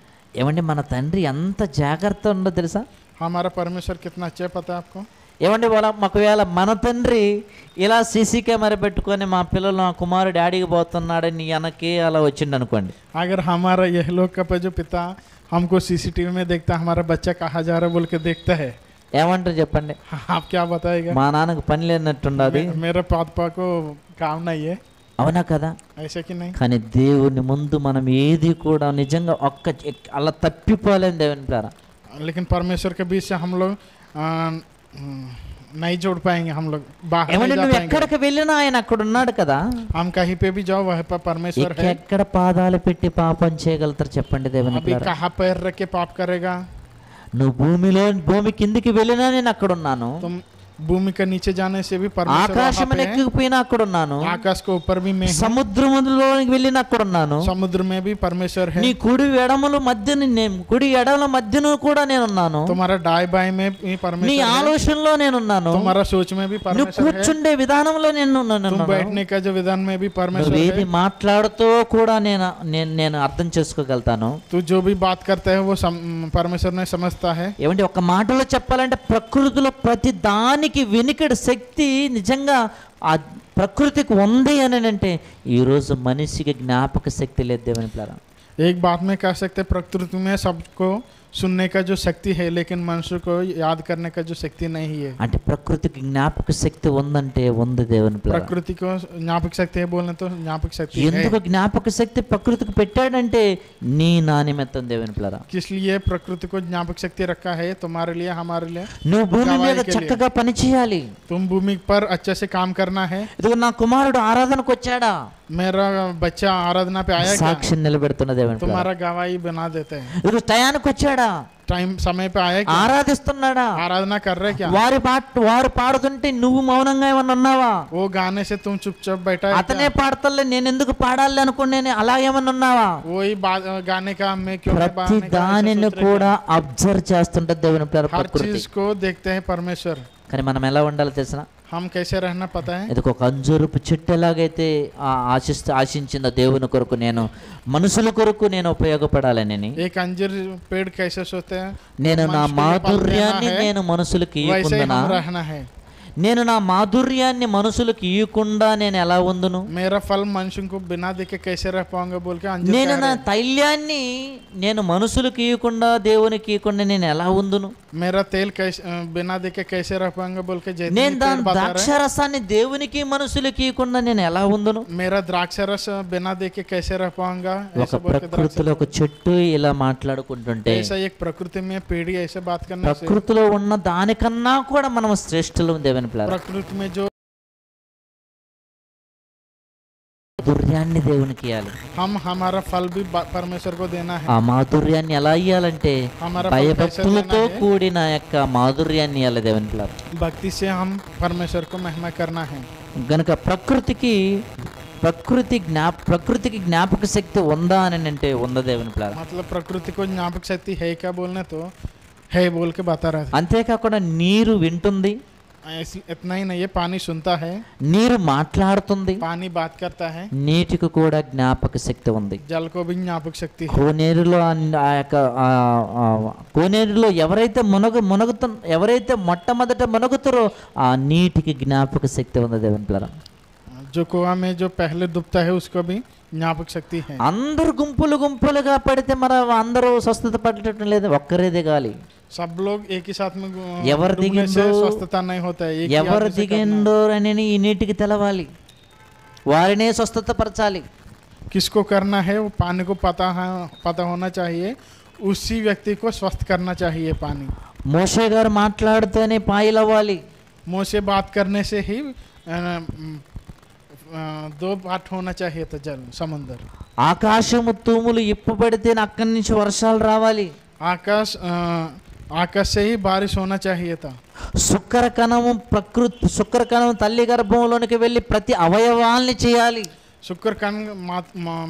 ఏమండి మన తండ్రి ఎంత జాగ్రత్త ఉండో తెలుసా? हमारा परमेश्वर कितना अच्छा है पता है आपको. ఏమండి ఒకవేళ మన తండ్రి ఇలా సీసీ కెమెరా పెట్టుకొని మా పిల్లలు, మా కుమారుడు డాడీకి పోతున్నాడని వెనకే అలా వచ్చిండు అనుకోండి. अगर हमारा यह लोग का जो पिता हमको सीसीटीवी में देखता है, हमारा बच्चा कहाँ जा रहा है बोल के देखता है, ఏమంటారు చెప్పండి? आप क्या बताएगा? మా నాన్నకు పని లేనట్టుండదు. मेरे पापा को काम नहीं है, అవునా కదా? ऐसा कि नहीं? కానీ దేవుని ముందు మనం ఏది కూడా నిజంగా అలా తప్పిపోలేం దేవుని ద్వారా. लेकिन परमेश्वर के बीच से हम लोग नहीं जोड़ पाएंगे, हम लोग बाहर नहीं जा నువ్వు पाएंगे. ఎక్కడికి వెళ్ళినా ఆయన అక్కడ ఉన్నాడు కదా. हम कहीं पे भी जाओ वहाँ पर परमेश्वर है. ఎక్కడ పాదాలు పెట్టి పాపం చేయగలుగుతారు చెప్పండి దేవుని अभी ద్వారా? कहाँ पैर रख के पाप करेगा? నువ్వు భూమి కిందికి వెళ్ళినా నేను అక్కడ ఉన్నాను, तुम भूमि के नीचे जाने से भी परमेश्वर वहाँ ఆకాశం पे है. ఎక్కిపోయినా అక్కడ ఉన్నాను, आकाश के ऊपर भी मैं हूँ, సముద్రములోకి వెళ్ళినా అక్కడ ఉన్నాను, समुद्र में भी परमेश्वर है. నీ కుడి ఎడమల మధ్యను కూడా నేనున్నాను, तुम्हारा दाएं बाएं में भी నీ परमेश्वर है. ఆలోచనలో నేనున్నాను, तुम्हारा सोच में भी నువ్వు परमेश्वर है. కూర్చుండే విధానంలో तुम बैठने का जो विधान में भी परमेश्वर నువ్వేది है. మాట్లాడుతూ కూడా నేను అర్థం చేసుకోగలుగుతాను. तू जो भी बात करता है वो परमेश्वर ने समझता है. ఏమంటే ఒక మాటలో చెప్పాలంటే ప్రకృతిలో ప్రతి దానికి వెనుకడి శక్తి నిజంగా ఆ ప్రకృతికి ఉంది అని అంటే ఈరోజు మనిషికి జ్ఞాపక శక్తి లేదు దేవుని ప్లారా. एक बात में कह सकते प्रकृति में सबको सुनने का जो शक्ति है, लेकिन मनुष्य को याद करने का जो शक्ति नहीं है. అంటే ప్రకృతికి జ్ఞాపక శక్తి ఉందంటే ఉంది దేవుని ప్లారా. प्रकृति को ज्ञापक शक्ति है बोलने तो ज्ञापक शक्ति है. ఎందుకు జ్ఞాపక శక్తి ప్రకృతికి పెట్టాడంటే నీ నా నిమిత్తం దేవుని ప్లారా. किस लिए प्रकृति को ज्ञापक शक्ति रखा है? तुम्हारे लिए, हमारे लिए. నువ్వు భూమి మీద చక్కగా పని చేయాలి. तुम भूमि पर अच्छे से काम करना है. ఇదిగో నా కుమారుడు ఆరాధనకు వచ్చాడా, मेरा बच्चा आराधना पे आया क्या? సాక్ష్యం నిలబెడుతున్న దేవుని ప్లారా. तुम्हारा गवाही बना देते हैं. ఇదిగో టయానికి వచ్చాడా, टाइम समय पे आया क्या? ఆరాధిస్తున్నాడా, आराधना कर रहे क्या? వారు పాడుతుంటే నువ్వు మౌనంగా ఏమన్నా ఉన్నావా? वो गाने से तुम चुपचाप बैठा है అతనే क्या? పాడతలే నేను ఎందుకు పాడాలి అనుకుని నేను అలా ఏమన్నా ఉన్నావా? वही गाने का मैं क्यों ప్రతి దానిని కూడా అబ్జర్వ్ చేస్తుంటది దేవుని ప్రేమ हर ప్రకృతి. चीज को देखते हैं परमेश्वर. కానీ మనం ఎలా ఉండాలో తెలిసిన? हम कैसे रहना पता है? ఇది ఒక అంజూరపు చెట్టు ఎలాగైతే ఆశించిందో దేవుని కొరకు నేను మనుషుల కొరకు నేను ఉపయోగపడాలని, एक अंजीर पेड़ कैसे सोते हैं నేను నా मनुष्य के लिए మాధుర్యాన్ని पालना है, నేను మనుషులకి वैसे ही ఇవ్వకుండా, हम रहना है. నేను నా మాధుర్యాన్ని మనుషులకు ఇవ్వకుండా నేను ఎలా ఉందును? मेरा फल मनुष्य को बिना देखे कैसे रह पाऊंगा बोल के अंजीर నేను कह నా रहे हैं. తైల్యాన్ని నేను మనుషులకు ఇవ్వకుండా దేవునికి ఇవ్వకుండా నేను ఎలా ఉందును? मेरा तेल कैसे बिना देखे कैसे रह पाऊंगा बोल के जैतून నేను तेल దాని बता रहे हैं. ద్రాక్షరసాన్ని దేవునికి మనుషులకి ఇవ్వకుండా నేను ఎలా ఉందును? मेरा द्राक्ष रस बिना देखे कैसे रह पाऊंगा ఒక ऐसा बोल के ప్రకృతిలో ఒక చెట్టు ఇలా మాట్లాడుకుంటుంటే, ऐसा एक प्रकृति में पेड़ी ऐसे बात करने से ప్రకృతిలో ఉన్న దానికన్నా కూడా మనం శ్రేష్ఠులు దేవుని ప్రేమ. प्रकृति में जो మాధుర్యాన్ని దేవునికి ఇవ్వాలి. हम हमारा फल भी परमेश्वर को देना है. ఆ మాధుర్యాన్ని ఎలా ఇవ్వాలంటే हमारा फल భయభక్తులతో कैसे देना है? కూడిన యొక్క మాధుర్యాన్ని ఇవ్వాలి దేవుని ప్రేమ. भक्ति से हम परमेश्वर को महिमा करना है. గనుక ప్రకృతికి జ్ఞాపక శక్తి ఉందా అని అంటే ఉందా దేవుని ప్రేమ. मतलब प्रकृति को ज्ञापक शक्ति है क्या बोलने तो है बोल के बता रहा అంతేకాకుండా నీరు వింటుంది, है. इतना ही नहीं है, पानी सुनता है, నీరు మాట్లాడుతుంది, पानी बात करता है, నీటికి కూడా జ్ఞాపక శక్తి ఉంది. जल को भी ज्ञापक शक्ति है. కోనేరులో ఎవరైతే మొట్టమొదట మునుగుతారో ఆ నీటికి జ్ఞాపక శక్తి ఉంది దేవుని ప్రేమ. जो कुआं में जो पहले डूबता है उसको भी ज्ञापक शक्ति है. అందరు గుంపులుగా పడితే మరి అందరూ స్వస్థత పడటం లేదు, ఒక్కరే దిగాలి. सब लोग एक ही साथ में ఎవరు डूबने से దిగిందో स्वस्थता नहीं होता है. एक ही ఎవరు आदमी से करना దిగిండో అని ఈ నీటికి తెలవాలి, వారినే స్వస్థత పరచాలి. है. किसको करना है वो पानी को पता होना चाहिए. उसी व्यक्ति को स्वस्थ करना चाहिए. पानी మోషే గారు మాట్లాడితేనే పాయలవ్వాలి, मुंह से बात करने से ही दो पार्ट होना चाहिए था जल समुद्र। ఆకాశము తూములు ఇప్పబడితేనే అక్కడి నుంచి వర్షాలు రావాలి. आकाश आकाश से ही बारिश होना चाहिए था। శుక్రకణము శుక్రకణం తల్లి గర్భంలోనికి వెళ్ళి ప్రతి అవయవాల్ని చేయాలి. शुक्र कण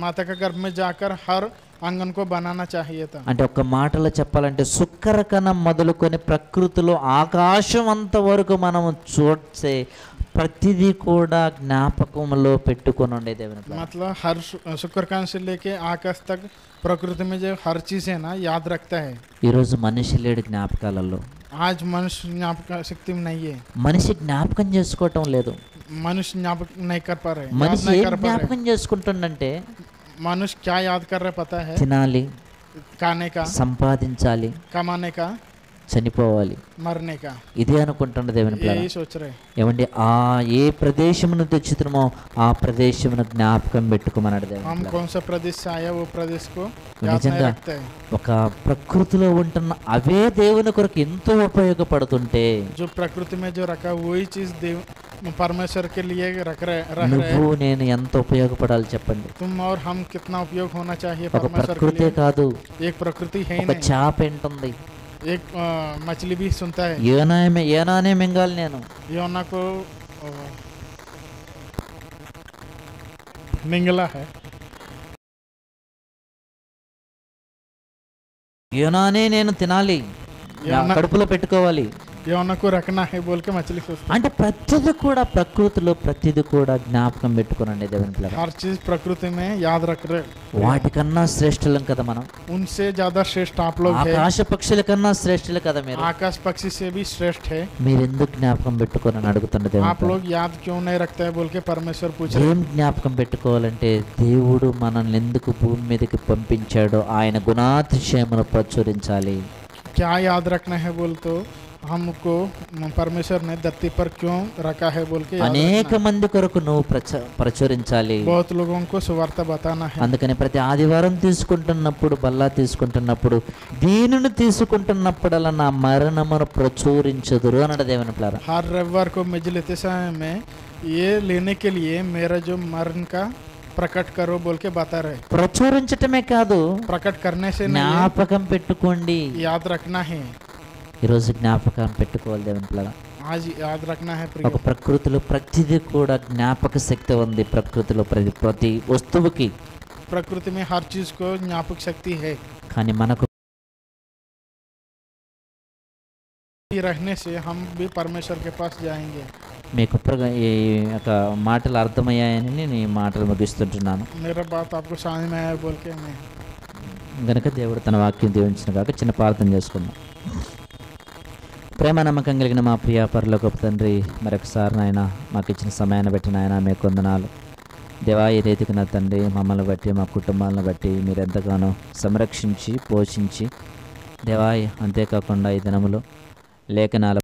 माता के गर्भ में जाकर हर अंगन को बनाना चाहिए था। అంటే ఒక మాటలో చెప్పాలంటే శుక్రకణం మొదలుకొని ప్రకృతిలో ఆకాశం అంత వరకు మనము చూస్తే ప్రతిదీ కూడా జ్ఞాపకంలో పెట్టుకొని ఉండేది. मतलब हर शुक्र कण से लेके आकाश तक प्रकृति में जो हर चीज है ना याद रखता है। ఈరోజు మనిషి లేడు జ్ఞాపకాలలో. आज मनुष्य ज्ञापक शक्ति में नहीं है। మనిషి జ్ఞాపకం చేసుకోవటం లేదు. मनुष्य ज्ञापक नहीं कर पा रहे। మనిషి ఏం జ్ఞాపకం చేసుకుంటుండంటే मनुष्य क्या याद कर रहे पता है? తినాలి, खाने का, సంపాదించాలి, कमाने का, చనిపోవాలి, मरने का, ఇదే అనుకుంటున్న దేవుని పిల్లలు. यही सोच रहे। ఏమండి ఆ ఏ ప్రదేశమును తెచ్చుతున్నామో ఆ ప్రదేశమును జ్ఞాపకం పెట్టుకోమన్నాడు దేవుని हम పిల్లలు. कौन सा प्रदेश से आया वो प्रदेश को याद नहीं నిజంగా रखते हैं। ఒక ప్రకృతిలో ఉంటున్న అవే దేవుని కొరకు ఎంతో ఉపయోగపడుతుంటే जो प्रकृति में जो रखा वही चीज देव परमेश्वर के लिए रख रहे నువ్వు నేను ఎంత ఉపయోగపడాలి చెప్పండి. तुम और हम कितना उपयोग होना चाहिए ఒక परमेश्वर के ప్రకృతే लिए। కాదు, एक प्रकृति है ही ఒక नहीं, చేప ఏంటుంది, एक मछली भी सुनता है। ఏనానే మింగాలి నేను, योना को निंगला है, ఏనానే నేను తినాలి, నా కడుపులో పెట్టుకోవాలి. योना को रखना है बोल के मछली सोचता అంటే ప్రతిది కూడా ప్రకృతిలో ప్రతిది కూడా జ్ఞాపకం పెట్టుకోనండి దేవుని పిల్లలు. है। हर चीज प्रकृति में याद रख रहे। వాటికన్నా శ్రేష్ఠులం కదా మనం. उनसे ज्यादा श्रेष्ठ आप लोग हैं। ఆకాశ పక్షుల కన్నా శ్రేష్ఠులు కదా మీరు. आकाश पक्षी से भी श्रेष्ठ है। మీరు ఎందుకు జ్ఞాపకం పెట్టుకోనని అడుగుతున్న దేవుని आप పిల్లలు. लोग याद क्यों नहीं रखते हैं बोल के परमेश्वर पूछ रहे। ఏం జ్ఞాపకం పెట్టుకోవాలంటే దేవుడు మనల్ని ఎందుకు భూమి మీదకి పంపించాడో ఆయన గుణాతిశయమును ప్రచురించాలి. क्या याद रखना है बोल तो हमको परमेश्वर ने धरती पर क्यों रखा है बोल के याद అనేక रखना है। మంది కొరకు నువ్వు ప్రచురించాలి. बहुत लोगों को सुवार्ता बताना है। అందుకని ప్రతి ఆదివారం తీసుకుంటున్నప్పుడు బల్లా తీసుకుంటున్నప్పుడు దీనిని తీసుకుంటున్నప్పుడల్లా నా మరణమును ప్రచురించదురు అన్నాడు దేవుని పిల్లరా. हर रविवार को मेज लेते समय में ये लेने के लिए मेरा जो मरण का प्रकट करो बोल के बता रहे। ప్రచురించటమే కాదు, प्रकट करने से नहीं జ్ఞాపకం పెట్టుకోండి. याद रखना है। ఈరోజు జ్ఞాపకం పెట్టుకోవాలి దేవుని పిల్లరా. आज याद रखना है ఒక प्रिय। ప్రకృతిలో ప్రతిదీ కూడా జ్ఞాపక శక్తి ఉంది. ప్రకృతిలో ప్రతి వస్తువుకి. प्रकृति में हर चीज को ज्ञापक शक्ति है। కానీ మనకు रहने से हम भी परमेश्वर के पास जाएंगे। మీకు ఈ యొక్క మాటలు అర్థమయ్యాయని నేను ఈ మాటలు ముగిస్తుంటున్నాను. मेरा बात आपको समझ में आया बोल के मैं గనుక దేవుడు తన వాక్యం దీవించిన కాక చిన్న ప్రార్థన చేసుకుందాం. ప్రేమ నమ్మకం కలిగిన మా ప్రియ పరలోకపు తండ్రి, మరొకసారి నాయన మాకు ఇచ్చిన సమయాన్ని బట్టి నాయన మీకు వందనాలు దేవా. ఈ రీతికి నా తండ్రి మమ్మల్ని బట్టి మా కుటుంబాలను బట్టి మీరు ఎంతగానో సంరక్షించి పోషించి దేవా, అంతేకాకుండా ఈ దినములో లేఖనాల